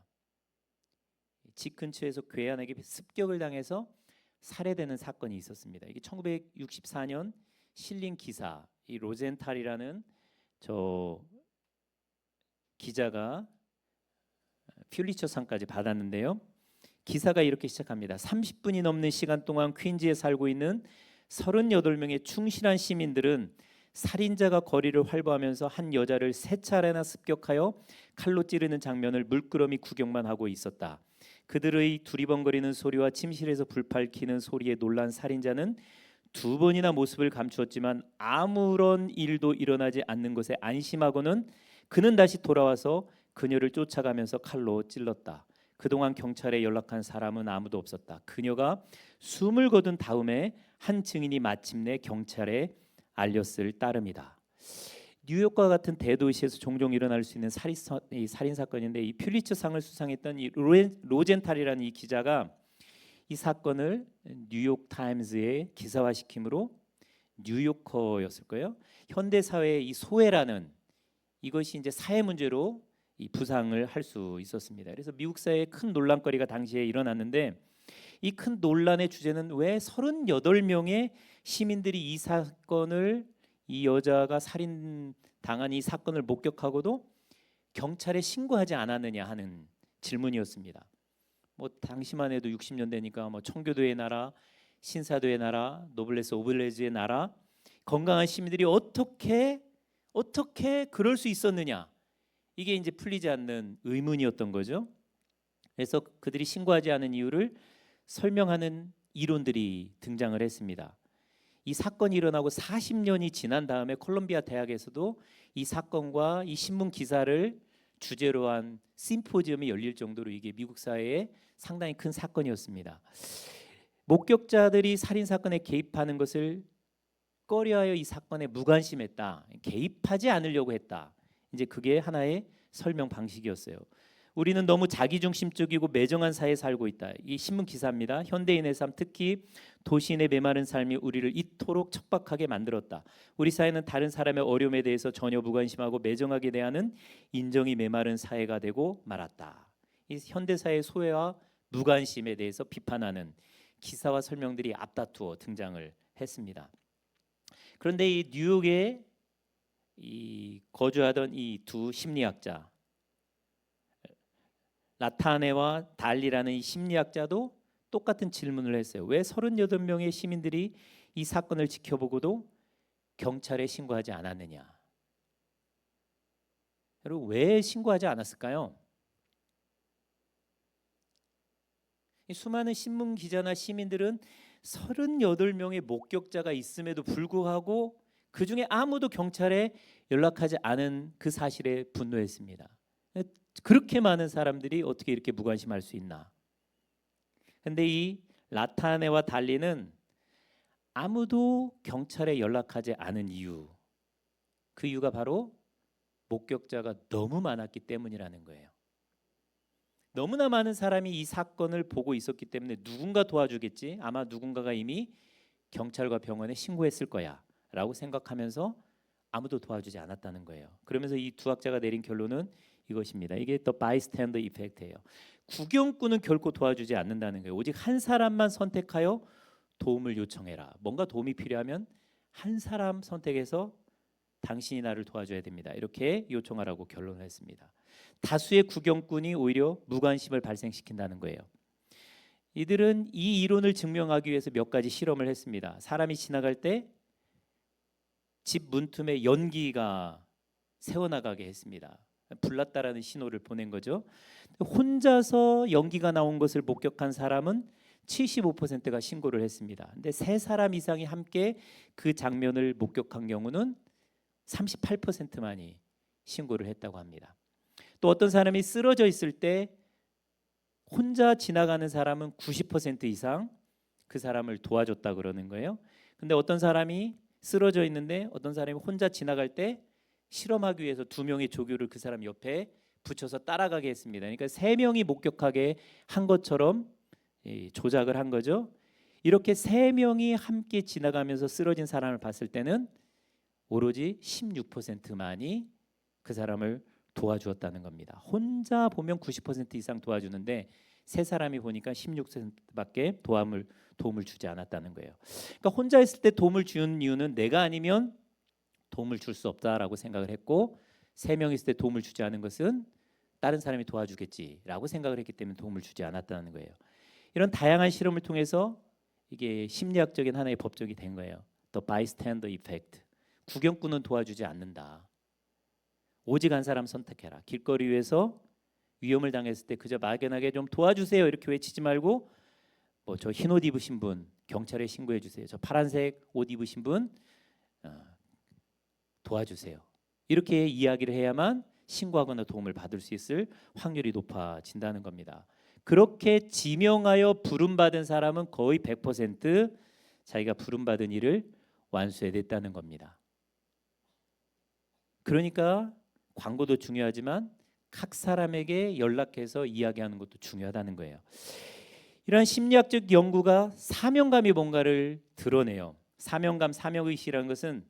S2: 집 근처에서 괴한에게 습격을 당해서 살해되는 사건이 있었습니다. 이게 1964년 실린 기사, 이 로젠탈이라는 저 기자가 퓰리처상까지 받았는데요. 기사가 이렇게 시작합니다. 30분이 넘는 시간 동안 퀸즈에 살고 있는 38명의 충실한 시민들은 살인자가 거리를 활보하면서 한 여자를 3차례나 습격하여 칼로 찌르는 장면을 물끄러미 구경만 하고 있었다. 그들의 두리번거리는 소리와 침실에서 불 밝히는 소리에 놀란 살인자는 2번이나 모습을 감추었지만 아무런 일도 일어나지 않는 것에 안심하고는 그는 다시 돌아와서 그녀를 쫓아가면서 칼로 찔렀다. 그동안 경찰에 연락한 사람은 아무도 없었다. 그녀가 숨을 거둔 다음에 한 증인이 마침내 경찰에 알렸을 따름이다. 뉴욕과 같은 대도시에서 종종 일어날 수 있는 살인 사건인데 이 퓰리처상을 수상했던 이 로젠탈이라는 이 기자가 이 사건을 뉴욕 타임즈에 기사화시킴으로 뉴요커였을 거예요. 현대 사회의 이 소외라는 이것이 이제 사회 문제로 이 부상을 할 수 있었습니다. 그래서 미국 사회에 큰 논란거리가 당시에 일어났는데 이 큰 논란의 주제는 왜 38명의 시민들이 이 사건을 이 여자가 살인 당한 이 사건을 목격하고도 경찰에 신고하지 않았느냐 하는 질문이었습니다. 뭐 당시만 해도 60년대니까 뭐 청교도의 나라, 신사도의 나라, 노블레스 오블레즈의 나라, 건강한 시민들이 어떻게 그럴 수 있었느냐, 이게 이제 풀리지 않는 의문이었던 거죠. 그래서 그들이 신고하지 않은 이유를 설명하는 이론들이 등장을 했습니다. 이 사건이 일어나고 40년이 지난 다음에 콜롬비아 대학에서도 이 사건과 이 신문 기사를 주제로 한 심포지엄이 열릴 정도로 이게 미국 사회에 상당히 큰 사건이었습니다. 목격자들이 살인 사건에 개입하는 것을 꺼려하여 이 사건에 무관심했다. 개입하지 않으려고 했다. 이제 그게 하나의 설명 방식이었어요. 우리는 너무 자기중심적이고 매정한 사회에 살고 있다. 이 신문 기사입니다. 현대인의 삶, 특히 도시인의 메마른 삶이 우리를 이토록 척박하게 만들었다. 우리 사회는 다른 사람의 어려움에 대해서 전혀 무관심하고 매정하게 대하는 인정이 메마른 사회가 되고 말았다. 이 현대 사회의 소외와 무관심에 대해서 비판하는 기사와 설명들이 앞다투어 등장을 했습니다. 그런데 이 뉴욕에 이 거주하던 이 두 심리학자 라타네와 달리라는 이 심리학자도 똑같은 질문을 했어요. 왜 38명의 시민들이 이 사건을 지켜보고도 경찰에 신고하지 않았느냐? 여러분, 왜 신고하지 않았을까요? 이 수많은 신문 기자나 시민들은 38명의 목격자가 있음에도 불구하고 그 중에 아무도 경찰에 연락하지 않은 그 사실에 분노했습니다. 그렇게 많은 사람들이 어떻게 이렇게 무관심할 수 있나? 근데 이 라타네와 달리는 아무도 경찰에 연락하지 않은 이유, 그 이유가 바로 목격자가 너무 많았기 때문이라는 거예요. 너무나 많은 사람이 이 사건을 보고 있었기 때문에 누군가 도와주겠지, 아마 누군가가 이미 경찰과 병원에 신고했을 거야 라고 생각하면서 아무도 도와주지 않았다는 거예요. 그러면서 이 두 학자가 내린 결론은 이것입니다. 이게 더 바이스탠더 이펙트예요. 구경꾼은 결코 도와주지 않는다는 거예요. 오직 한 사람만 선택하여 도움을 요청해라. 뭔가 도움이 필요하면 한 사람 선택해서 당신이 나를 도와줘야 됩니다. 이렇게 요청하라고 결론을 했습니다. 다수의 구경꾼이 오히려 무관심을 발생시킨다는 거예요. 이들은 이 이론을 증명하기 위해서 몇 가지 실험을 했습니다. 사람이 지나갈 때 집 문틈에 연기가 세워나가게 했습니다. 불났다라는 신호를 보낸 거죠. 혼자서 연기가 나온 것을 목격한 사람은 75%가 신고를 했습니다. 근데 세 사람 이상이 함께 그 장면을 목격한 경우는 38%만이 신고를 했다고 합니다. 또 어떤 사람이 쓰러져 있을 때 혼자 지나가는 사람은 90% 이상 그 사람을 도와줬다 그러는 거예요. 근데 어떤 사람이 쓰러져 있는데 어떤 사람이 혼자 지나갈 때 실험하기 위해서 2명의 조교를 그 사람 옆에 붙여서 따라가게 했습니다. 그러니까 3명이 목격하게 한 것처럼 조작을 한 거죠. 이렇게 3명이 함께 지나가면서 쓰러진 사람을 봤을 때는 오로지 16%만이 그 사람을 도와주었다는 겁니다. 혼자 보면 90% 이상 도와주는데 세 사람이 보니까 16%밖에 도움을 주지 않았다는 거예요. 그러니까 혼자 있을 때 도움을 주는 이유는 내가 아니면 도움을 줄 수 없다라고 생각을 했고, 3명 있을 때 도움을 주지 않은 것은 다른 사람이 도와주겠지라고 생각을 했기 때문에 도움을 주지 않았다는 거예요. 이런 다양한 실험을 통해서 이게 심리학적인 하나의 법칙이 된 거예요. The bystander effect. 구경꾼은 도와주지 않는다. 오직 한 사람 선택해라. 길거리 위에서 위험을 당했을 때 그저 막연하게 좀 도와주세요 이렇게 외치지 말고, 뭐 저 흰 옷 입으신 분 경찰에 신고해 주세요. 저 파란색 옷 입으신 분 도와주세요. 이렇게 이야기를 해야만 신고하거나 도움을 받을 수 있을 확률이 높아진다는 겁니다. 그렇게 지명하여 부름받은 사람은 거의 100% 자기가 부름받은 일을 완수해냈다는 겁니다. 그러니까 광고도 중요하지만 각 사람에게 연락해서 이야기하는 것도 중요하다는 거예요. 이러한 심리학적 연구가 사명감이 뭔가를 드러내요. 사명감, 사명의식이라는 것은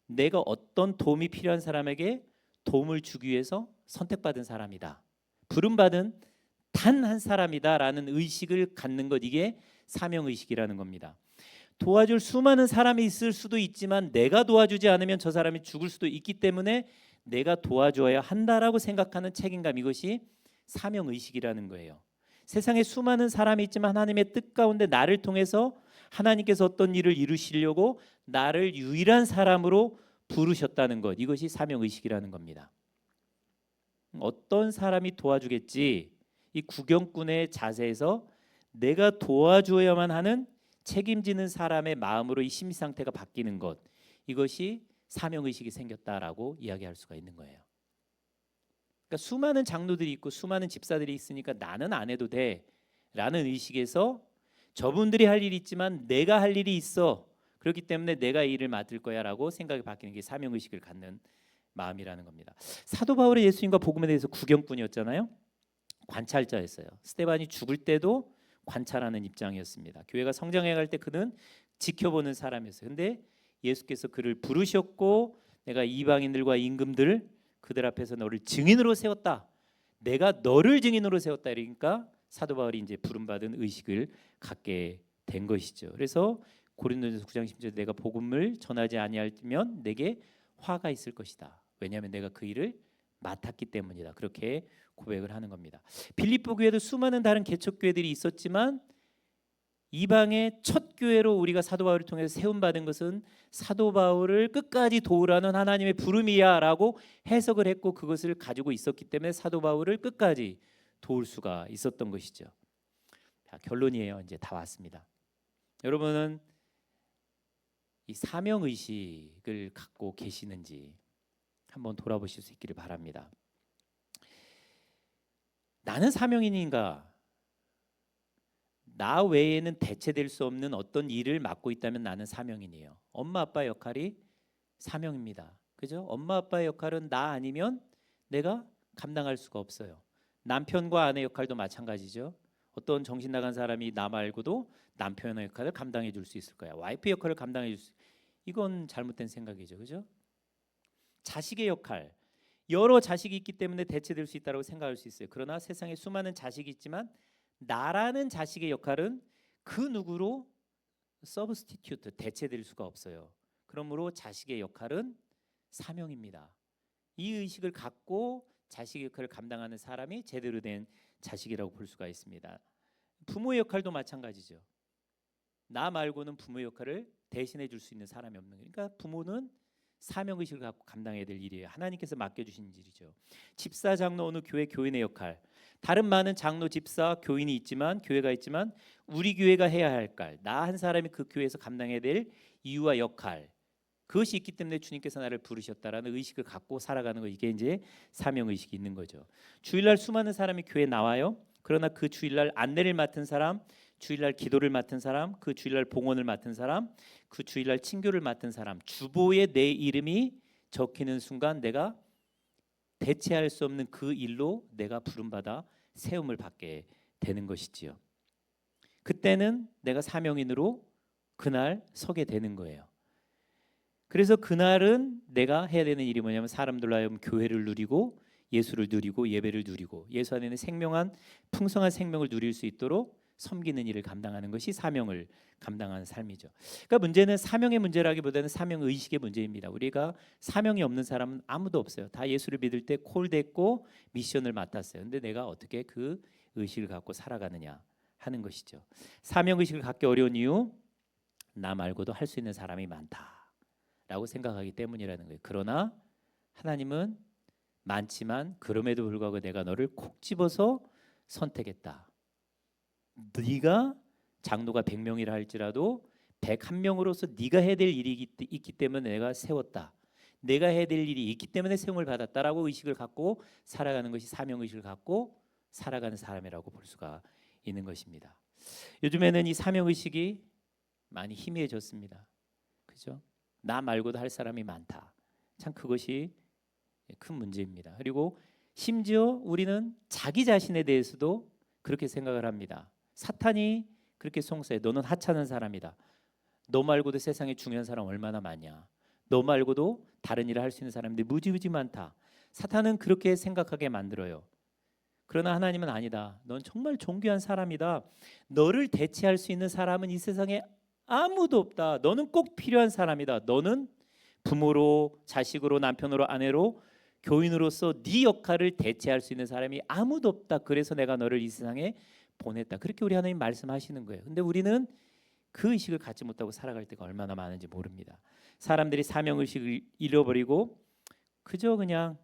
S2: 내가 어떤 도움이 필요한 사람에게 도움을 주기 위해서 선택받은 사람이다, 부름받은 단 한 사람이다라는 의식을 갖는 것, 이게 사명의식이라는 겁니다. 도와줄 수많은 사람이 있을 수도 있지만 내가 도와주지 않으면 저 사람이 죽을 수도 있기 때문에 내가 도와줘야 한다라고 생각하는 책임감, 이것이 사명의식이라는 거예요. 세상에 수많은 사람이 있지만 하나님의 뜻 가운데 나를 통해서 하나님께서 어떤 일을 이루시려고 나를 유일한 사람으로 부르셨다는 것, 이것이 사명의식이라는 겁니다. 어떤 사람이 도와주겠지, 이 구경꾼의 자세에서 내가 도와줘야만 하는 책임지는 사람의 마음으로 이 심리 상태가 바뀌는 것, 이것이 사명의식이 생겼다라고 이야기할 수가 있는 거예요. 그러니까 수많은 장로들이 있고 수많은 집사들이 있으니까 나는 안 해도 돼 라는 의식에서 저분들이 할 일이 있지만 내가 할 일이 있어, 그렇기 때문에 내가 이 일을 맡을 거야 라고 생각이 바뀌는 게 사명의식을 갖는 마음이라는 겁니다. 사도 바울은 예수님과 복음에 대해서 구경꾼이었잖아요. 관찰자였어요. 스데반이 죽을 때도 관찰하는 입장이었습니다. 교회가 성장해 갈 때 그는 지켜보는 사람이었어요. 근데 예수께서 그를 부르셨고 내가 이방인들과 임금들 그들 앞에서 너를 증인으로 세웠다, 내가 너를 증인으로 세웠다, 이러니까 사도 바울이 이제 부름받은 의식을 갖게 된 것이죠. 그래서 고린도전서 9장 10절에 내가 복음을 전하지 아니하면 내게 화가 있을 것이다, 왜냐하면 내가 그 일을 맡았기 때문이다, 그렇게 고백을 하는 겁니다. 빌립보 교회도 수많은 다른 개척 교회들이 있었지만 이방의 첫 교회로 우리가 사도 바울을 통해서 세움받은 것은 사도 바울을 끝까지 도우라는 하나님의 부름이야라고 해석을 했고 그것을 가지고 있었기 때문에 사도 바울을 끝까지 도울 수가 있었던 것이죠. 자, 결론이에요. 이제 다 왔습니다. 여러분은 이 사명의식을 갖고 계시는지 한번 돌아보실 수 있기를 바랍니다. 나는 사명인인가? 나 외에는 대체될 수 없는 어떤 일을 맡고 있다면 나는 사명인이에요. 엄마 아빠 역할이 사명입니다. 그죠? 엄마 아빠의 역할은 나 아니면 내가 감당할 수가 없어요. 남편과 아내 역할도 마찬가지죠. 어떤 정신 나간 사람이 나 말고도 남편의 역할을 감당해 줄 수 있을 거야. 와이프 역할을 감당해 줄 수, 이건 잘못된 생각이죠. 그죠? 자식의 역할, 여러 자식이 있기 때문에 대체될 수 있다고 생각할 수 있어요. 그러나 세상에 수많은 자식이 있지만 나라는 자식의 역할은 그 누구로 서브스티튜트, 대체될 수가 없어요. 그러므로 자식의 역할은 사명입니다. 이 의식을 갖고 자식의 역할을 감당하는 사람이 제대로 된 자식이라고 볼 수가 있습니다. 부모의 역할도 마찬가지죠. 나 말고는 부모의 역할을 대신해 줄 수 있는 사람이 없는 거예요. 그러니까 부모는 사명의식을 갖고 감당해야 될 일이에요. 하나님께서 맡겨주신 일이죠. 집사, 장로, 어느 교회 교인의 역할, 다른 많은 장로, 집사, 교인이 있지만 교회가 있지만 우리 교회가 해야 할 역할, 나 한 사람이 그 교회에서 감당해야 될 이유와 역할, 그것이 있기 때문에 주님께서 나를 부르셨다라는 의식을 갖고 살아가는 거, 이게 이제 사명의식이 있는 거죠. 주일날 수많은 사람이 교회에 나와요. 그러나 그 주일날 안내를 맡은 사람, 주일날 기도를 맡은 사람, 그 주일날 봉헌을 맡은 사람, 그 주일날 친교를 맡은 사람, 주보에 내 이름이 적히는 순간 내가 대체할 수 없는 그 일로 내가 부름받아 세움을 받게 되는 것이지요. 그때는 내가 사명인으로 그날 서게 되는 거예요. 그래서 그날은 내가 해야 되는 일이 뭐냐면 사람들로 하여금 교회를 누리고 예수를 누리고 예배를 누리고 예수 안에는 생명한 풍성한 생명을 누릴 수 있도록 섬기는 일을 감당하는 것이 사명을 감당하는 삶이죠. 그러니까 문제는 사명의 문제라기보다는 사명 의식의 문제입니다. 우리가 사명이 없는 사람은 아무도 없어요. 다 예수를 믿을 때 콜됐고 미션을 맡았어요. 근데 내가 어떻게 그 의식을 갖고 살아가느냐 하는 것이죠. 사명 의식을 갖기 어려운 이유, 나 말고도 할 수 있는 사람이 많다라고 생각하기 때문이라는 거예요. 그러나 하나님은 많지만 그럼에도 불구하고 내가 너를 콕 집어서 선택했다. 네가 장로가 100명이라 할지라도 101명으로서 네가 해야 될 일이 있기 때문에 내가 세웠다. 내가 해야 될 일이 있기 때문에 세움을 받았다라고 의식을 갖고 살아가는 것이 사명의식을 갖고 살아가는 사람이라고 볼 수가 있는 것입니다. 요즘에는 이 사명의식이 많이 희미해졌습니다. 그죠? 나 말고도 할 사람이 많다. 참 그것이 큰 문제입니다. 그리고 심지어 우리는 자기 자신에 대해서도 그렇게 생각을 합니다. 사탄이 그렇게 송사해. 너는 하찮은 사람이다. 너 말고도 세상에 중요한 사람 얼마나 많냐. 너 말고도 다른 일을 할 수 있는 사람들이 무지무지 많다. 사탄은 그렇게 생각하게 만들어요. 그러나 하나님은 아니다. 넌 정말 존귀한 사람이다. 너를 대체할 수 있는 사람은 이 세상에 아무도 없다. 너는 꼭 필요한 사람이다. 너는 부모로, 자식으로, 남편으로, 아내로, 교인으로서 네 역할을 대체할 수 있는 사람이 아무도 없다. 그래서 내가 너를 이 세상에 보냈다. 그렇게 우리 하나님 말씀하시는 거예요. 근데 우리는 그 의식을 갖지 못하고 살아갈 때가 얼마나 많은지 모릅니다. 사람들이 사명 의식을 잃어버리고 그저 그냥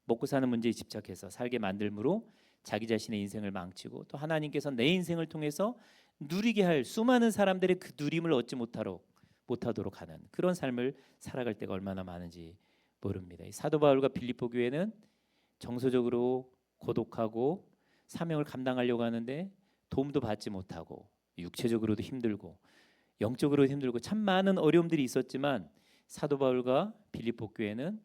S2: 먹고 사는 문제에 집착해서 살게 만들므로 자기 자신의 인생을 망치고 또 하나님께서 내 인생을 통해서 누리게 할 수많은 사람들의 그 누림을 얻지 못하도록 하는 그런 삶을 살아갈 때가 얼마나 많은지 모릅니다. 이 사도 바울과 빌립보 교회는 정서적으로 고독하고 사명을 감당하려고 하는데 도움도 받지 못하고 육체적으로도 힘들고 영적으로도 힘들고 참 많은 어려움들이 있었지만 사도 바울과 빌립보 교회는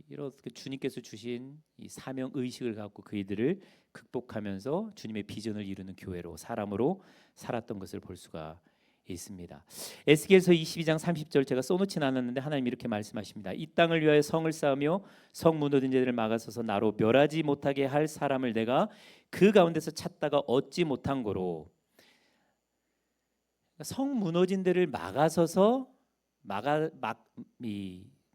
S2: 이렇게 주님께서 주신 이 사명 의식을 갖고 그이들을 극복하면서 주님의 비전을 이루는 교회로 사람으로 살았던 것을 볼 수가 있습니다. 에스겔서 22장 30절 제가 써놓진 않았는데 하나님 이렇게 말씀하십니다. 이 땅을 위하여 성을 쌓으며 성 무너진 자들을 막아서서 나로 멸하지 못하게 할 사람을 내가 그 가운데서 찾다가 얻지 못한 거로. 성 무너진 데를 막아서서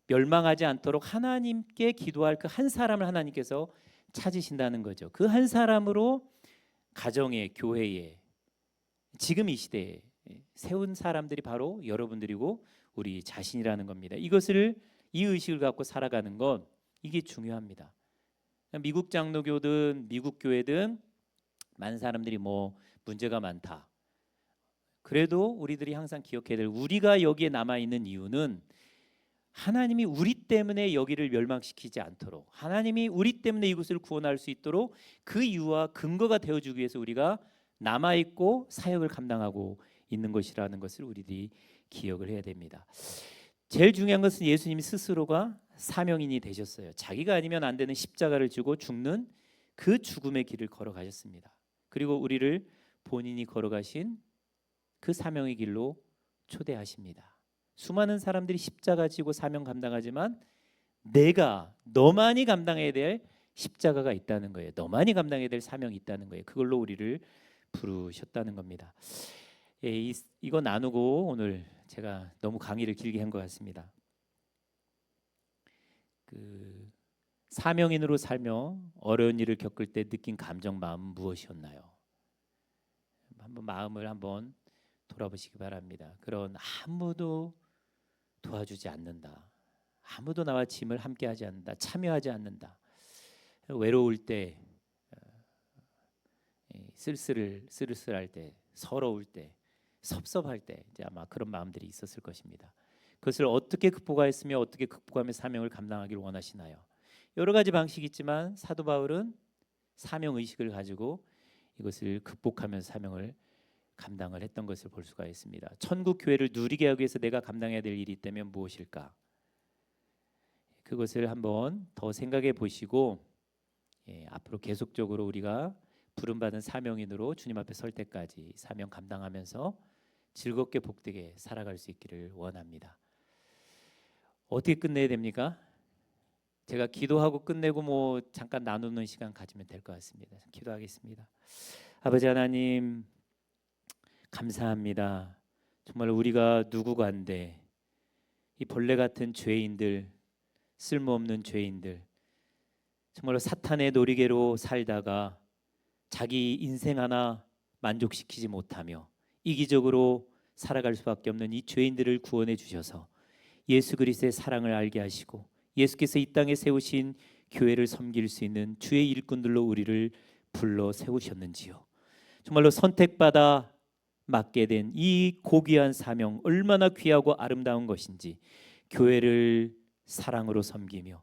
S2: 멸망하지 않도록 하나님께 기도할 그 한 사람을 하나님께서 찾으신다는 거죠. 그 한 사람으로 가정에, 교회에, 지금 이 시대에 세운 사람들이 바로 여러분들이고 우리 자신이라는 겁니다. 이 의식을 갖고 살아가는 것, 이게 중요합니다. 미국 장로교든 미국 교회든 많은 사람들이 뭐 문제가 많다. 그래도 우리들이 항상 기억해야 될, 우리가 여기에 남아 있는 이유는 하나님이 우리 때문에 여기를 멸망시키지 않도록, 하나님이 우리 때문에 이곳을 구원할 수 있도록 그 이유와 근거가 되어주기 위해서 우리가 남아 있고 사역을 감당하고 있는 것이라는 것을 우리들이 기억을 해야 됩니다. 제일 중요한 것은 예수님이 스스로가 사명인이 되셨어요. 자기가 아니면 안 되는 십자가를 지고 죽는 그 죽음의 길을 걸어가셨습니다. 그리고 우리를 본인이 걸어가신 그 사명의 길로 초대하십니다. 수많은 사람들이 십자가 지고 사명 감당하지만 너만이 감당해야 될 십자가가 있다는 거예요. 너만이 감당해야 될 사명이 있다는 거예요. 그걸로 우리를 부르셨다는 겁니다. 이거 나누고 오늘 제가 너무 강의를 길게 한 것 같습니다. 그 사명인으로 살며 어려운 일을 겪을 때 느낀 감정, 마음은 무엇이었나요? 한번 마음을 돌아보시기 바랍니다. 그런 아무도 도와주지 않는다.
S1: 아무도 나와 짐을 함께하지 않는다. 참여하지 않는다. 외로울 때, 쓸쓸할 때, 서러울 때, 섭섭할 때 이제 아마 그런 마음들이 있었을 것입니다. 그것을 어떻게 극복하였으며 어떻게 극복하며 사명을 감당하기를 원하시나요? 여러 가지 방식이 있지만 사도 바울은 사명 의식을 가지고 이것을 극복하면서 사명을 감당을 했던 것을 볼 수가 있습니다. 천국 교회를 누리게 하기 위해서 내가 감당해야 될 일이 있다면 무엇일까? 그것을 한번 더 생각해 보시고 앞으로 계속적으로 우리가 부름받은 사명인으로 주님 앞에 설 때까지 사명 감당하면서 즐겁게 복되게 살아갈 수 있기를 원합니다. 어떻게 끝내야 됩니까? 제가 기도하고 끝내고 뭐 잠깐 나누는 시간 가지면 될 것 같습니다. 기도하겠습니다. 아버지 하나님 감사합니다. 정말 우리가 누구간데 이 벌레 같은 죄인들, 쓸모없는 죄인들, 정말로 사탄의 놀이개로 살다가 자기 인생 하나 만족시키지 못하며 이기적으로 살아갈 수밖에 없는 이 죄인들을 구원해 주셔서 예수 그리스도의 사랑을 알게 하시고 예수께서 이 땅에 세우신 교회를 섬길 수 있는 주의 일꾼들로 우리를 불러 세우셨는지요. 정말로 선택받아 맡게 된 이 고귀한 사명 얼마나 귀하고 아름다운 것인지 교회를 사랑으로 섬기며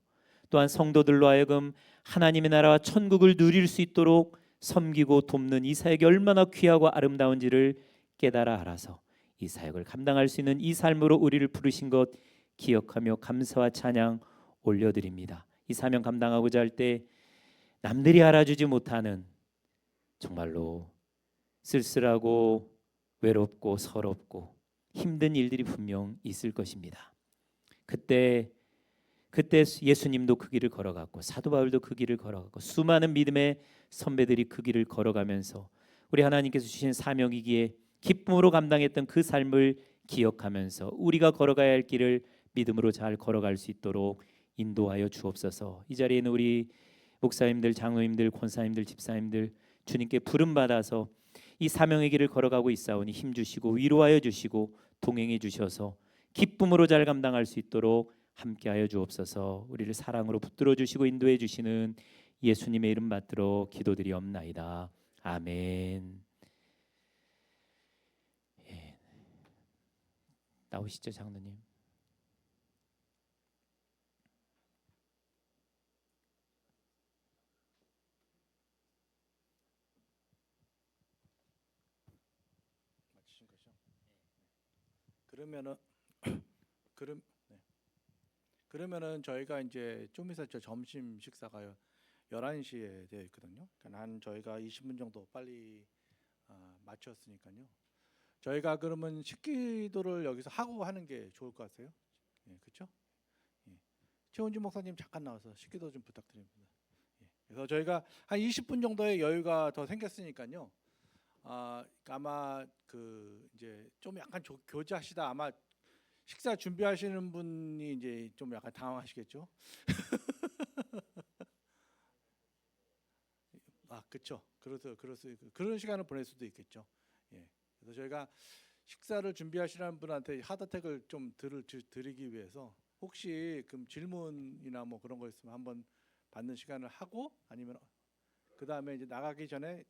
S1: 또한 성도들로 하여금 하나님의 나라와 천국을 누릴 수 있도록 섬기고 돕는 이 사역이 얼마나 귀하고 아름다운지를 깨달아 알아서 이 사역을 감당할 수 있는 이 삶으로 우리를 부르신 것 기억하며 감사와 찬양 올려드립니다. 이 사명 감당하고자 할 때 남들이 알아주지 못하는 정말로 쓸쓸하고 외롭고 서럽고 힘든 일들이 분명 있을 것입니다. 그때 예수님도 그 길을 걸어갔고 사도 바울도 그 길을 걸어갔고 수많은 믿음의 선배들이 그 길을 걸어가면서 우리 하나님께서 주신 사명이기에 기쁨으로 감당했던 그 삶을 기억하면서 우리가 걸어가야 할 길을 믿음으로 잘 걸어갈 수 있도록 인도하여 주옵소서. 이 자리에는 우리 목사님들, 장로님들, 권사님들, 집사님들 주님께 부름 받아서 이 사명의 길을 걸어가고 있사오니 힘 주시고 위로하여 주시고 동행해 주셔서 기쁨으로 잘 감당할 수 있도록 함께하여 주옵소서. 우리를 사랑으로 붙들어 주시고 인도해 주시는 예수님의 이름 받들어 기도드리옵나이다. 아멘. 예. 나오시죠, 장로님.
S3: 맞으신 거죠? 그러면은 그럼 네. 그러면은 저희가 이제 좀 있어 저 점심 식사가 11시에 되어 있거든요. 그러니까 한 저희가 20분 정도 빨리 마쳤으니까요. 저희가 그러면 식기도를 여기서 하고 하는 게 좋을 것 같아요. 예, 그렇죠? 예. 최원주 목사님 잠깐 나와서 식기도 좀 부탁드립니다. 예. 그래서 저희가 한 20분 정도의 여유가 더 생겼으니까요. 아마 그 이제 좀 약간 교제하시다 아마 식사 준비하시는 분이 이제 좀 약간 당황하시겠죠. 그렇죠. 그래서 그런 시간을 보낼 수도 있겠죠. 예. 그래서 저희가 식사를 준비하시는 분한테 하드택을 좀 드리기 위해서 혹시 그럼 질문이나 뭐 그런 거 있으면 한번 받는 시간을 하고 아니면 그 다음에 이제 나가기 전에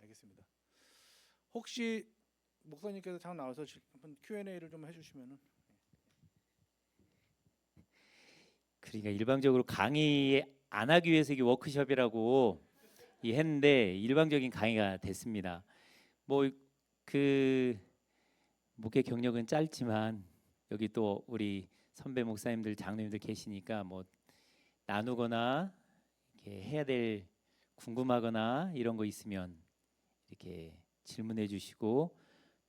S3: 알겠습니다. 혹시 목사님께서 잠깐 나와서 한번 Q&A를 좀 해주시면은.
S1: 그러니까 일방적으로 강의 안 하기 위해서 이게 워크숍이라고 했는데 일방적인 강의가 됐습니다. 뭐 그 목회 경력은 짧지만 여기 또 우리 선배 목사님들, 장로님들 계시니까 뭐 나누거나 이렇게 해야 될 궁금하거나 이런 거 있으면 이렇게 질문해 주시고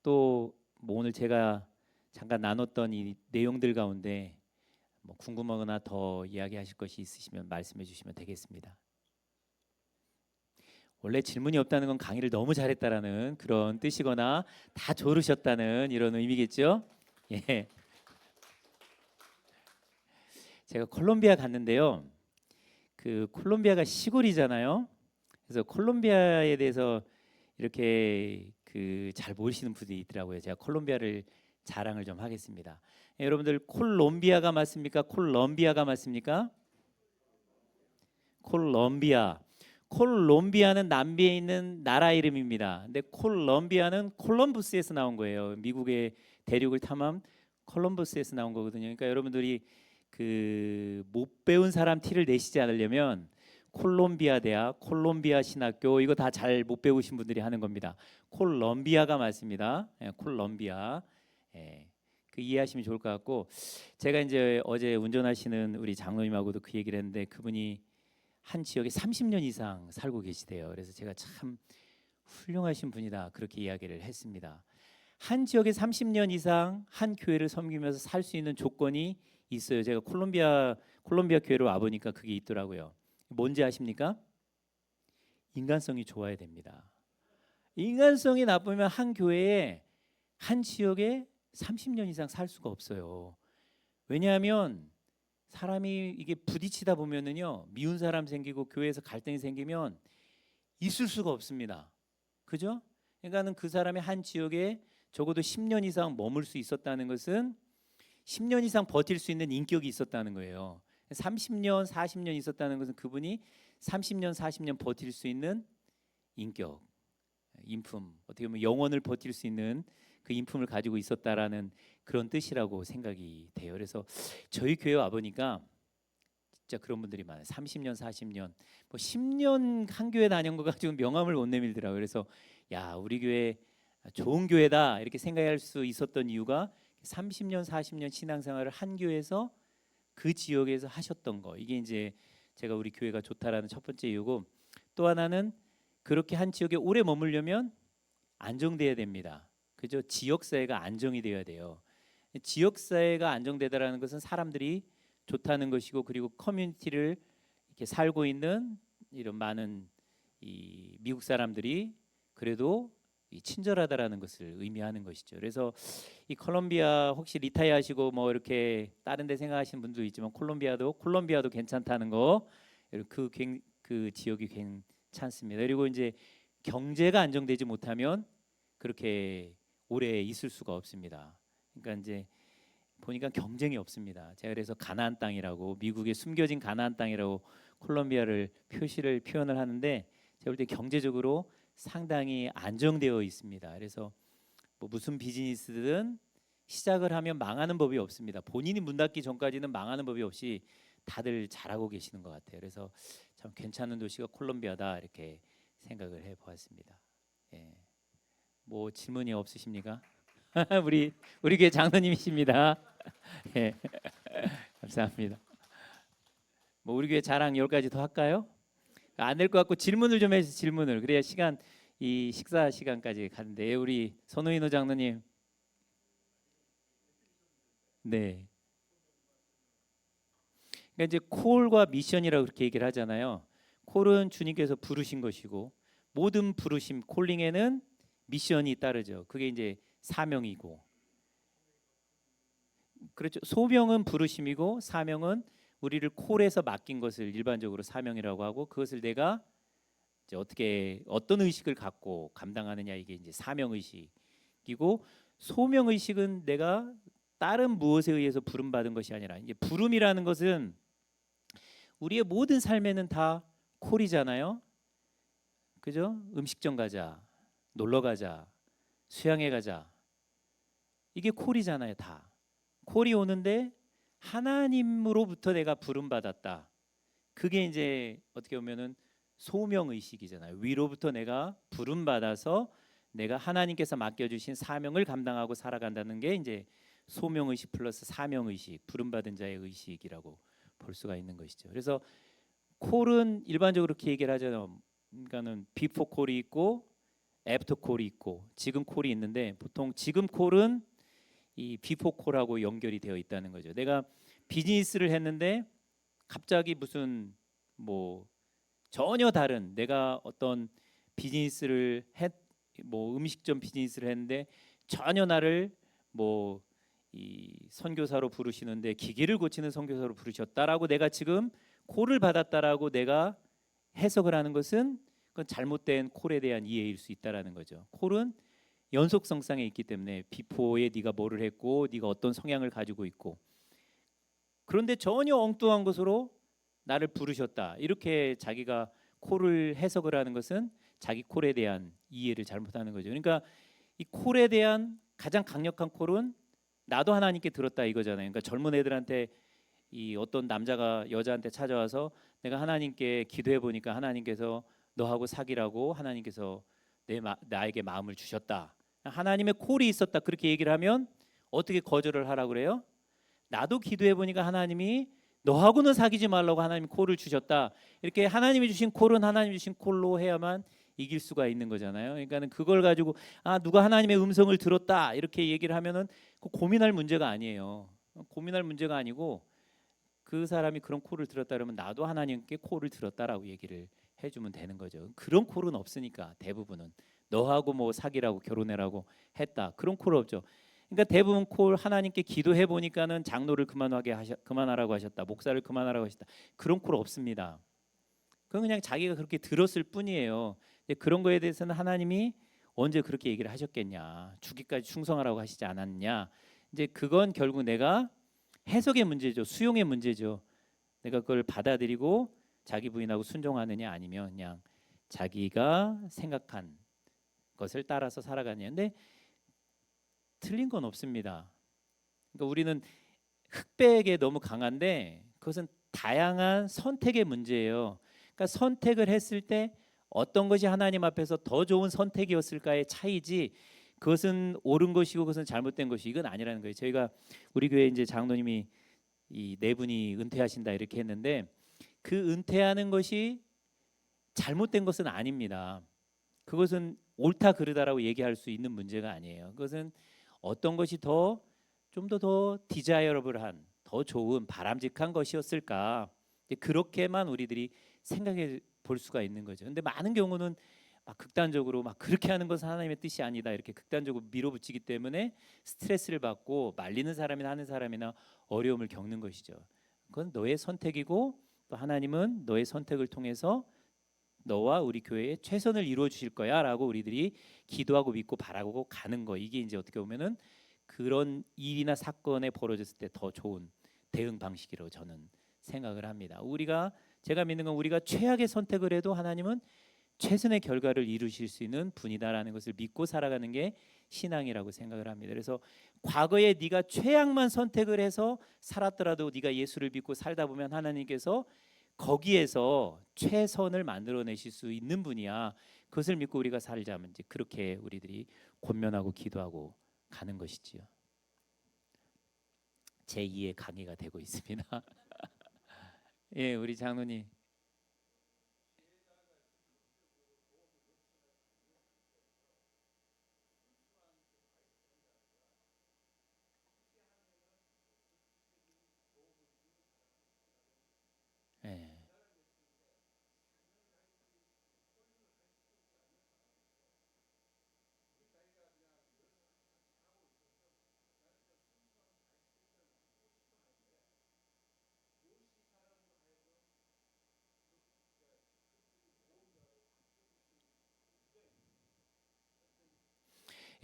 S1: 또 뭐 오늘 제가 잠깐 나눴던 이 내용들 가운데 뭐 궁금하거나 더 이야기하실 것이 있으시면 말씀해 주시면 되겠습니다. 원래 질문이 없다는 건 강의를 너무 잘했다라는 그런 뜻이거나 다 조르셨다는 이런 의미겠죠? 예. 제가 콜롬비아 갔는데요.
S2: 그 콜롬비아가 시골이잖아요. 그래서 콜롬비아에 대해서 이렇게 그 잘 모르시는 분들이 있더라고요. 제가 콜롬비아를 자랑을 좀 하겠습니다. 여러분들 콜롬비아가 맞습니까? 콜롬비아가 맞습니까? 콜롬비아. 콜롬비아는 남미에 있는 나라 이름입니다. 근데 콜롬비아는 콜럼부스에서 나온 거예요. 미국의 대륙을 탐험 콜럼버스에서 나온 거거든요. 그러니까 여러분들이 그 못 배운 사람 티를 내시지 않으려면 콜롬비아 대학, 콜롬비아 신학교 이거 다 잘 못 배우신 분들이 하는 겁니다. 콜롬비아가 맞습니다. 예, 콜롬비아. 예, 그 이해하시면 좋을 것 같고 제가 이제 어제 운전하시는 우리 장로님하고도 그 얘기를 했는데 그분이 한 지역에 30년 이상 살고 계시대요. 그래서 제가 참 훌륭하신 분이다 그렇게 이야기를 했습니다. 한 지역에 30년 이상 한 교회를 섬기면서 살 수 있는 조건이 있어요. 제가 콜롬비아 교회로 와 보니까 그게 있더라고요. 뭔지 아십니까? 인간성이 좋아야 됩니다. 인간성이 나쁘면 한 교회에 한 지역에 30년 이상 살 수가 없어요. 왜냐하면 사람이 이게 부딪히다 보면은요 미운 사람 생기고 교회에서 갈등이 생기면 있을 수가 없습니다. 그죠? 그러니까는 그 사람이 한 지역에 적어도 10년 이상 머물 수 있었다는 것은 10년 이상 버틸 수 있는 인격이 있었다는 거예요. 30년, 40년 있었다는 것은 그분이 30년, 40년 버틸 수 있는 인격, 인품, 어떻게 보면 영혼을 버틸 수 있는 그 인품을 가지고 있었다라는 그런 뜻이라고 생각이 돼요. 그래서 저희 교회 와 보니까 진짜 그런 분들이 많아요. 30년, 40년, 뭐 10년 한 교회 다닌 거 가지고 명함을 못 내밀더라고요. 그래서 야, 우리 교회 좋은 교회다 이렇게 생각할 수 있었던 이유가 30년, 40년 신앙생활을 한 교회에서 그 지역에서 하셨던 거. 이게 이제 제가 우리 교회가 좋다라는 첫 번째 이유고 또 하나는 그렇게 한 지역에 오래 머물려면 안정돼야 됩니다. 그죠? 지역 사회가 안정이 되어야 돼요. 지역 사회가 안정되다라는 것은 사람들이 좋다는 것이고 그리고 커뮤니티를 이렇게 살고 있는 이런 많은 이 미국 사람들이 그래도 이 친절하다라는 것을 의미하는 것이죠. 그래서 이 콜롬비아 혹시 리타이어하시고 뭐 이렇게 다른 데 생각하시는 분도 있지만 콜롬비아도 괜찮다는 거. 그 지역이 괜찮습니다. 그리고 이제 경제가 안정되지 못하면 그렇게 오래 있을 수가 없습니다. 그러니까 이제 보니까 경쟁이 없습니다. 제가 그래서 가나안 땅이라고 미국의 숨겨진 가나안 땅이라고 콜롬비아를 표현을 하는데 제가 볼 때 경제적으로 상당히 안정되어 있습니다. 그래서 뭐 무슨 비즈니스든 시작을 하면 망하는 법이 없습니다. 본인이 문 닫기 전까지는 망하는 법이 없이 다들 잘하고 계시는 것 같아요. 그래서 참 괜찮은 도시가 콜롬비아다 이렇게 생각을 해보았습니다. 예. 뭐 질문이 없으십니까? 우리 교회 장로님이십니다. 예. 감사합니다. 뭐 우리 교회 자랑 10가지 더 할까요? 안 될 것 같고 질문을 좀 해주세요. 질문을 그래야 이 식사 시간까지 가는데 우리 선우인호 장로님. 네. 그러니까 이제 콜과 미션이라고 그렇게 얘기를 하잖아요. 콜은 주님께서 부르신 것이고 모든 부르심 콜링에는 미션이 따르죠. 그게 이제 사명이고 그렇죠. 소명은 부르심이고 사명은 우리를 콜해서 맡긴 것을 일반적으로 사명이라고 하고 그것을 내가 이제 어떤 의식을 갖고 감당하느냐 이게 이제 사명 의식이고 소명 의식은 내가 다른 무엇에 의해서 부름 받은 것이 아니라 이제 부름이라는 것은 우리의 모든 삶에는 다 콜이잖아요. 그죠? 음식점 가자, 놀러 가자, 수양회 가자. 이게 콜이잖아요, 다. 콜이 오는데 하나님으로부터 내가 부름 받았다. 그게 이제 어떻게 보면은 소명 의식이잖아요. 위로부터 내가 부름 받아서 내가 하나님께서 맡겨 주신 사명을 감당하고 살아간다는 게 이제 소명 의식 플러스 사명 의식, 부름 받은 자의 의식이라고 볼 수가 있는 것이죠. 그래서 콜은 일반적으로 그렇게 얘기를 하잖아요. 그러니까는 비포 콜이 있고 애프터 콜이 있고 지금 콜이 있는데 보통 지금 콜은 이 비포 콜하고 연결이 되어 있다는 거죠. 내가 비즈니스를 했는데 갑자기 무슨 뭐 전혀 다른 내가 어떤 비즈니스를 뭐 음식점 비즈니스를 했는데 전혀 나를 뭐 이 선교사로 부르시는데 기계를 고치는 선교사로 부르셨다라고 내가 지금 콜을 받았다라고 내가 해석을 하는 것은 그건 잘못된 콜에 대한 이해일 수 있다라는 거죠. 콜은 연속성상에 있기 때문에 비포에 네가 뭐를 했고 네가 어떤 성향을 가지고 있고, 그런데 전혀 엉뚱한 것으로 나를 부르셨다 이렇게 자기가 콜을 해석을 하는 것은 자기 콜에 대한 이해를 잘못하는 거죠. 그러니까 이 콜에 대한 가장 강력한 콜은 나도 하나님께 들었다 이거잖아요. 그러니까 젊은 애들한테 이 어떤 남자가 여자한테 찾아와서 내가 하나님께 기도해 보니까 하나님께서 너하고 사귀라고 하나님께서 나에게 마음을 주셨다. 하나님의 콜이 있었다 그렇게 얘기를 하면 어떻게 거절을 하라고 그래요? 나도 기도해 보니까 하나님이 너하고는 사귀지 말라고 하나님이 콜을 주셨다. 이렇게 하나님이 주신 콜은 하나님이 주신 콜로 해야만 이길 수가 있는 거잖아요. 그러니까는 그걸 가지고 누가 하나님의 음성을 들었다 이렇게 얘기를 하면은 그 고민할 문제가 아니에요. 고민할 문제가 아니고 그 사람이 그런 콜을 들었다 그러면 나도 하나님께 콜을 들었다라고 얘기를 해주면 되는 거죠. 그런 콜은 없으니까 대부분은 너하고 뭐 사귀라고 결혼해라고 했다 그런 콜 없죠. 그러니까 대부분 콜 하나님께 기도해 보니까는 장로를 그만하라고 하셨다, 목사를 그만하라고 하셨다 그런 콜 없습니다. 그건 그냥 자기가 그렇게 들었을 뿐이에요. 근데 그런 거에 대해서는 하나님이 언제 그렇게 얘기를 하셨겠냐, 죽기까지 충성하라고 하시지 않았냐. 이제 그건 결국 내가 해석의 문제죠, 수용의 문제죠. 내가 그걸 받아들이고 자기 부인하고 순종하느냐 아니면 그냥 자기가 생각한 것을 따라서 살아가느냐. 근데 틀린 건 없습니다. 그러니까 우리는 흑백에 너무 강한데 그것은 다양한 선택의 문제예요. 그러니까 선택을 했을 때 어떤 것이 하나님 앞에서 더 좋은 선택이었을까의 차이지 그것은 옳은 것이고 그것은 잘못된 것이 이건 아니라는 거예요. 저희가 우리 교회 이제 장로님이 이 네 분이 은퇴하신다 이렇게 했는데 그 은퇴하는 것이 잘못된 것은 아닙니다. 그것은 옳다 그르다라고 얘기할 수 있는 문제가 아니에요. 그것은 어떤 것이 좀 더 디자이어러블한 더 좋은 바람직한 것이었을까, 그렇게만 우리들이 생각해 볼 수가 있는 거죠. 근데 많은 경우는 막 극단적으로 막 그렇게 하는 것은 하나님의 뜻이 아니다 이렇게 극단적으로 밀어붙이기 때문에 스트레스를 받고 말리는 사람이나 하는 사람이나 어려움을 겪는 것이죠. 그건 너의 선택이고 또 하나님은 너의 선택을 통해서 너와 우리 교회에 최선을 이루어 주실 거야라고 우리들이 기도하고 믿고 바라고 가는 거, 이게 이제 어떻게 보면은 그런 일이나 사건에 벌어졌을 때 더 좋은 대응 방식이라고 저는 생각을 합니다. 제가 믿는 건 우리가 최악의 선택을 해도 하나님은 최선의 결과를 이루실 수 있는 분이다라는 것을 믿고 살아가는 게 신앙이라고 생각을 합니다. 그래서 과거에 네가 최악만 선택을 해서 살았더라도 네가 예수를 믿고 살다 보면 하나님께서 거기에서 최선을 만들어내실 수 있는 분이야. 그것을 믿고 우리가 살자면 이제 그렇게 우리들이 권면하고 기도하고 가는 것이지요. 제 2의 강의가 되고 있습니다. 예, 우리 장로님. 예.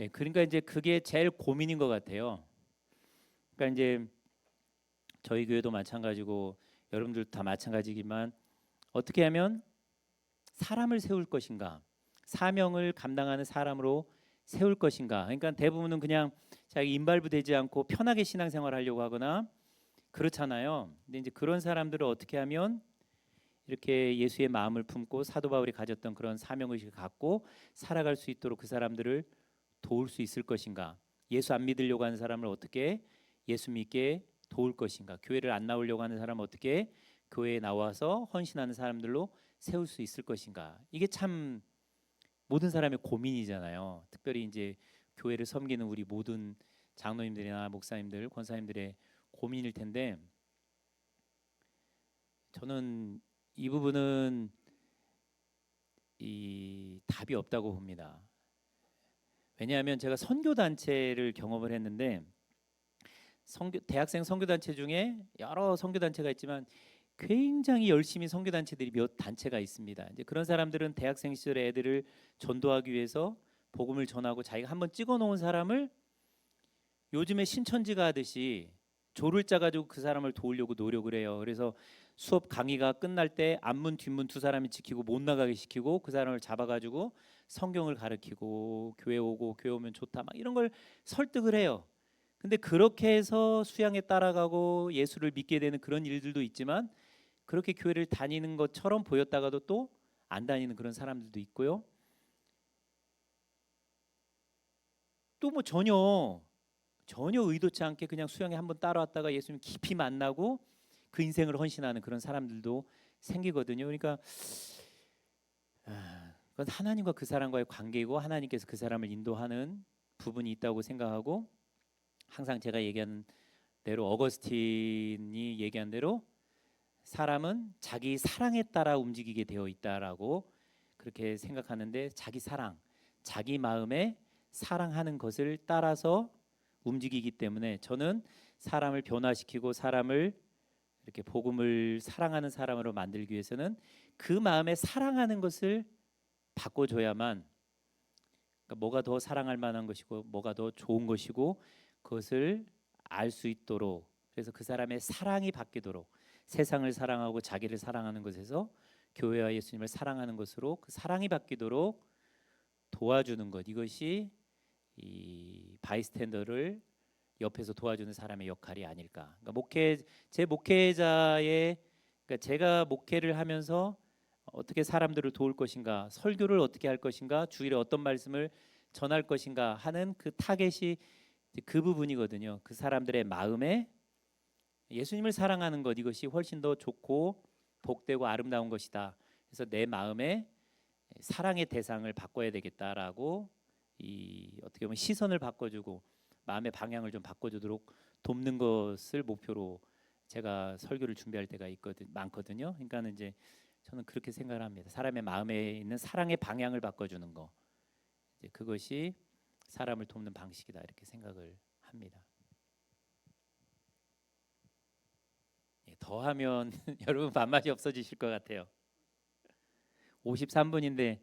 S2: 예, 그러니까 이제 그게 제일 고민인 것 같아요. 그러니까 이제 저희 교회도 마찬가지고 여러분들 다 마찬가지지만 어떻게 하면 사람을 세울 것인가, 사명을 감당하는 사람으로 세울 것인가. 그러니까 대부분은 그냥 자기 인발부되지 않고 편하게 신앙생활 하려고 하거나 그렇잖아요. 근데 이제 그런 사람들을 어떻게 하면 이렇게 예수의 마음을 품고 사도 바울이 가졌던 그런 사명의식을 갖고 살아갈 수 있도록 그 사람들을 도울 수 있을 것인가. 예수 안 믿으려고 하는 사람을 어떻게 예수 믿게 도울 것인가. 교회를 안 나오려고 하는 사람을 어떻게 교회에 나와서 헌신하는 사람들로 세울 수 있을 것인가. 이게 참 모든 사람의 고민이잖아요. 특별히 이제 교회를 섬기는 우리 모든 장로님들이나 목사님들, 권사님들의 고민일 텐데 저는 이 부분은 이 답이 없다고 봅니다. 왜냐하면 제가 선교 단체를 경험을 했는데 대학생 선교 단체 중에 여러 선교 단체가 있지만 굉장히 열심히 선교단체들이 몇 단체가 있습니다. 이제 그런 사람들은 대학생 시절에 애들을 전도하기 위해서 복음을 전하고 자기가 한번 찍어놓은 사람을 요즘에 신천지가 하듯이 조를 짜가지고 그 사람을 도우려고 노력을 해요. 그래서 수업 강의가 끝날 때 앞문 뒷문 두 사람이 지키고 못 나가게 시키고 그 사람을 잡아가지고 성경을 가르치고 교회 오고 교회 오면 좋다 막 이런 걸 설득을 해요. 근데 그렇게 해서 수양에 따라가고 예수를 믿게 되는 그런 일들도 있지만 그렇게 교회를 다니는 것처럼 보였다가도 또 안 다니는 그런 사람들도 있고요. 또 뭐 전혀 의도치 않게 그냥 수양에 한번 따라왔다가 예수님 깊이 만나고 그 인생을 헌신하는 그런 사람들도 생기거든요. 그러니까 그건 하나님과 그 사람과의 관계이고 하나님께서 그 사람을 인도하는 부분이 있다고 생각하고 항상 제가 얘기한 대로 어거스틴이 얘기한 대로 사람은 자기 사랑에 따라 움직이게 되어 있다라고 그렇게 생각하는데 자기 사랑, 자기 마음에 사랑하는 것을 따라서 움직이기 때문에 저는 사람을 변화시키고 사람을 이렇게 복음을 사랑하는 사람으로 만들기 위해서는 그 마음에 사랑하는 것을 바꿔줘야만 그러니까 뭐가 더 사랑할 만한 것이고 뭐가 더 좋은 것이고 그것을 알 수 있도록 그래서 그 사람의 사랑이 바뀌도록 세상을 사랑하고 자기를 사랑하는 것에서 교회와 예수님을 사랑하는 것으로 그 사랑이 바뀌도록 도와주는 것 이것이 이 바이스탠더를 옆에서 도와주는 사람의 역할이 아닐까. 그러니까 제 목회자의 그러니까 제가 목회를 하면서 어떻게 사람들을 도울 것인가, 설교를 어떻게 할 것인가, 주일에 어떤 말씀을 전할 것인가 하는 그 타겟이 그 부분이거든요. 그 사람들의 마음에 예수님을 사랑하는 것 이것이 훨씬 더 좋고 복되고 아름다운 것이다. 그래서 내 마음에 사랑의 대상을 바꿔야 되겠다라고 이 어떻게 보면 시선을 바꿔주고 마음의 방향을 좀 바꿔주도록 돕는 것을 목표로 제가 설교를 준비할 때가 많거든요. 그러니까는 이제 저는 그렇게 생각을 합니다. 사람의 마음에 있는 사랑의 방향을 바꿔주는 거 이제 그것이 사람을 돕는 방식이다 이렇게 생각을 합니다. 더 하면 여러분 밥맛이 없어지실 것 같아요. 53분인데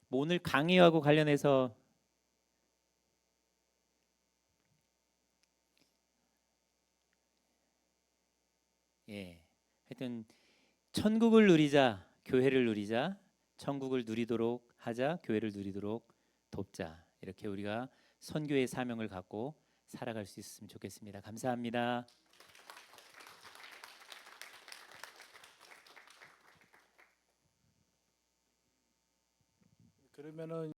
S2: 뭐 오늘 강의하고 관련해서 하여튼 천국을 누리자, 교회를 누리자, 천국을 누리도록 하자, 교회를 누리도록 돕자. 이렇게 우리가 선교의 사명을 갖고 살아갈 수 있었으면 좋겠습니다. 감사합니다.
S3: 그러면은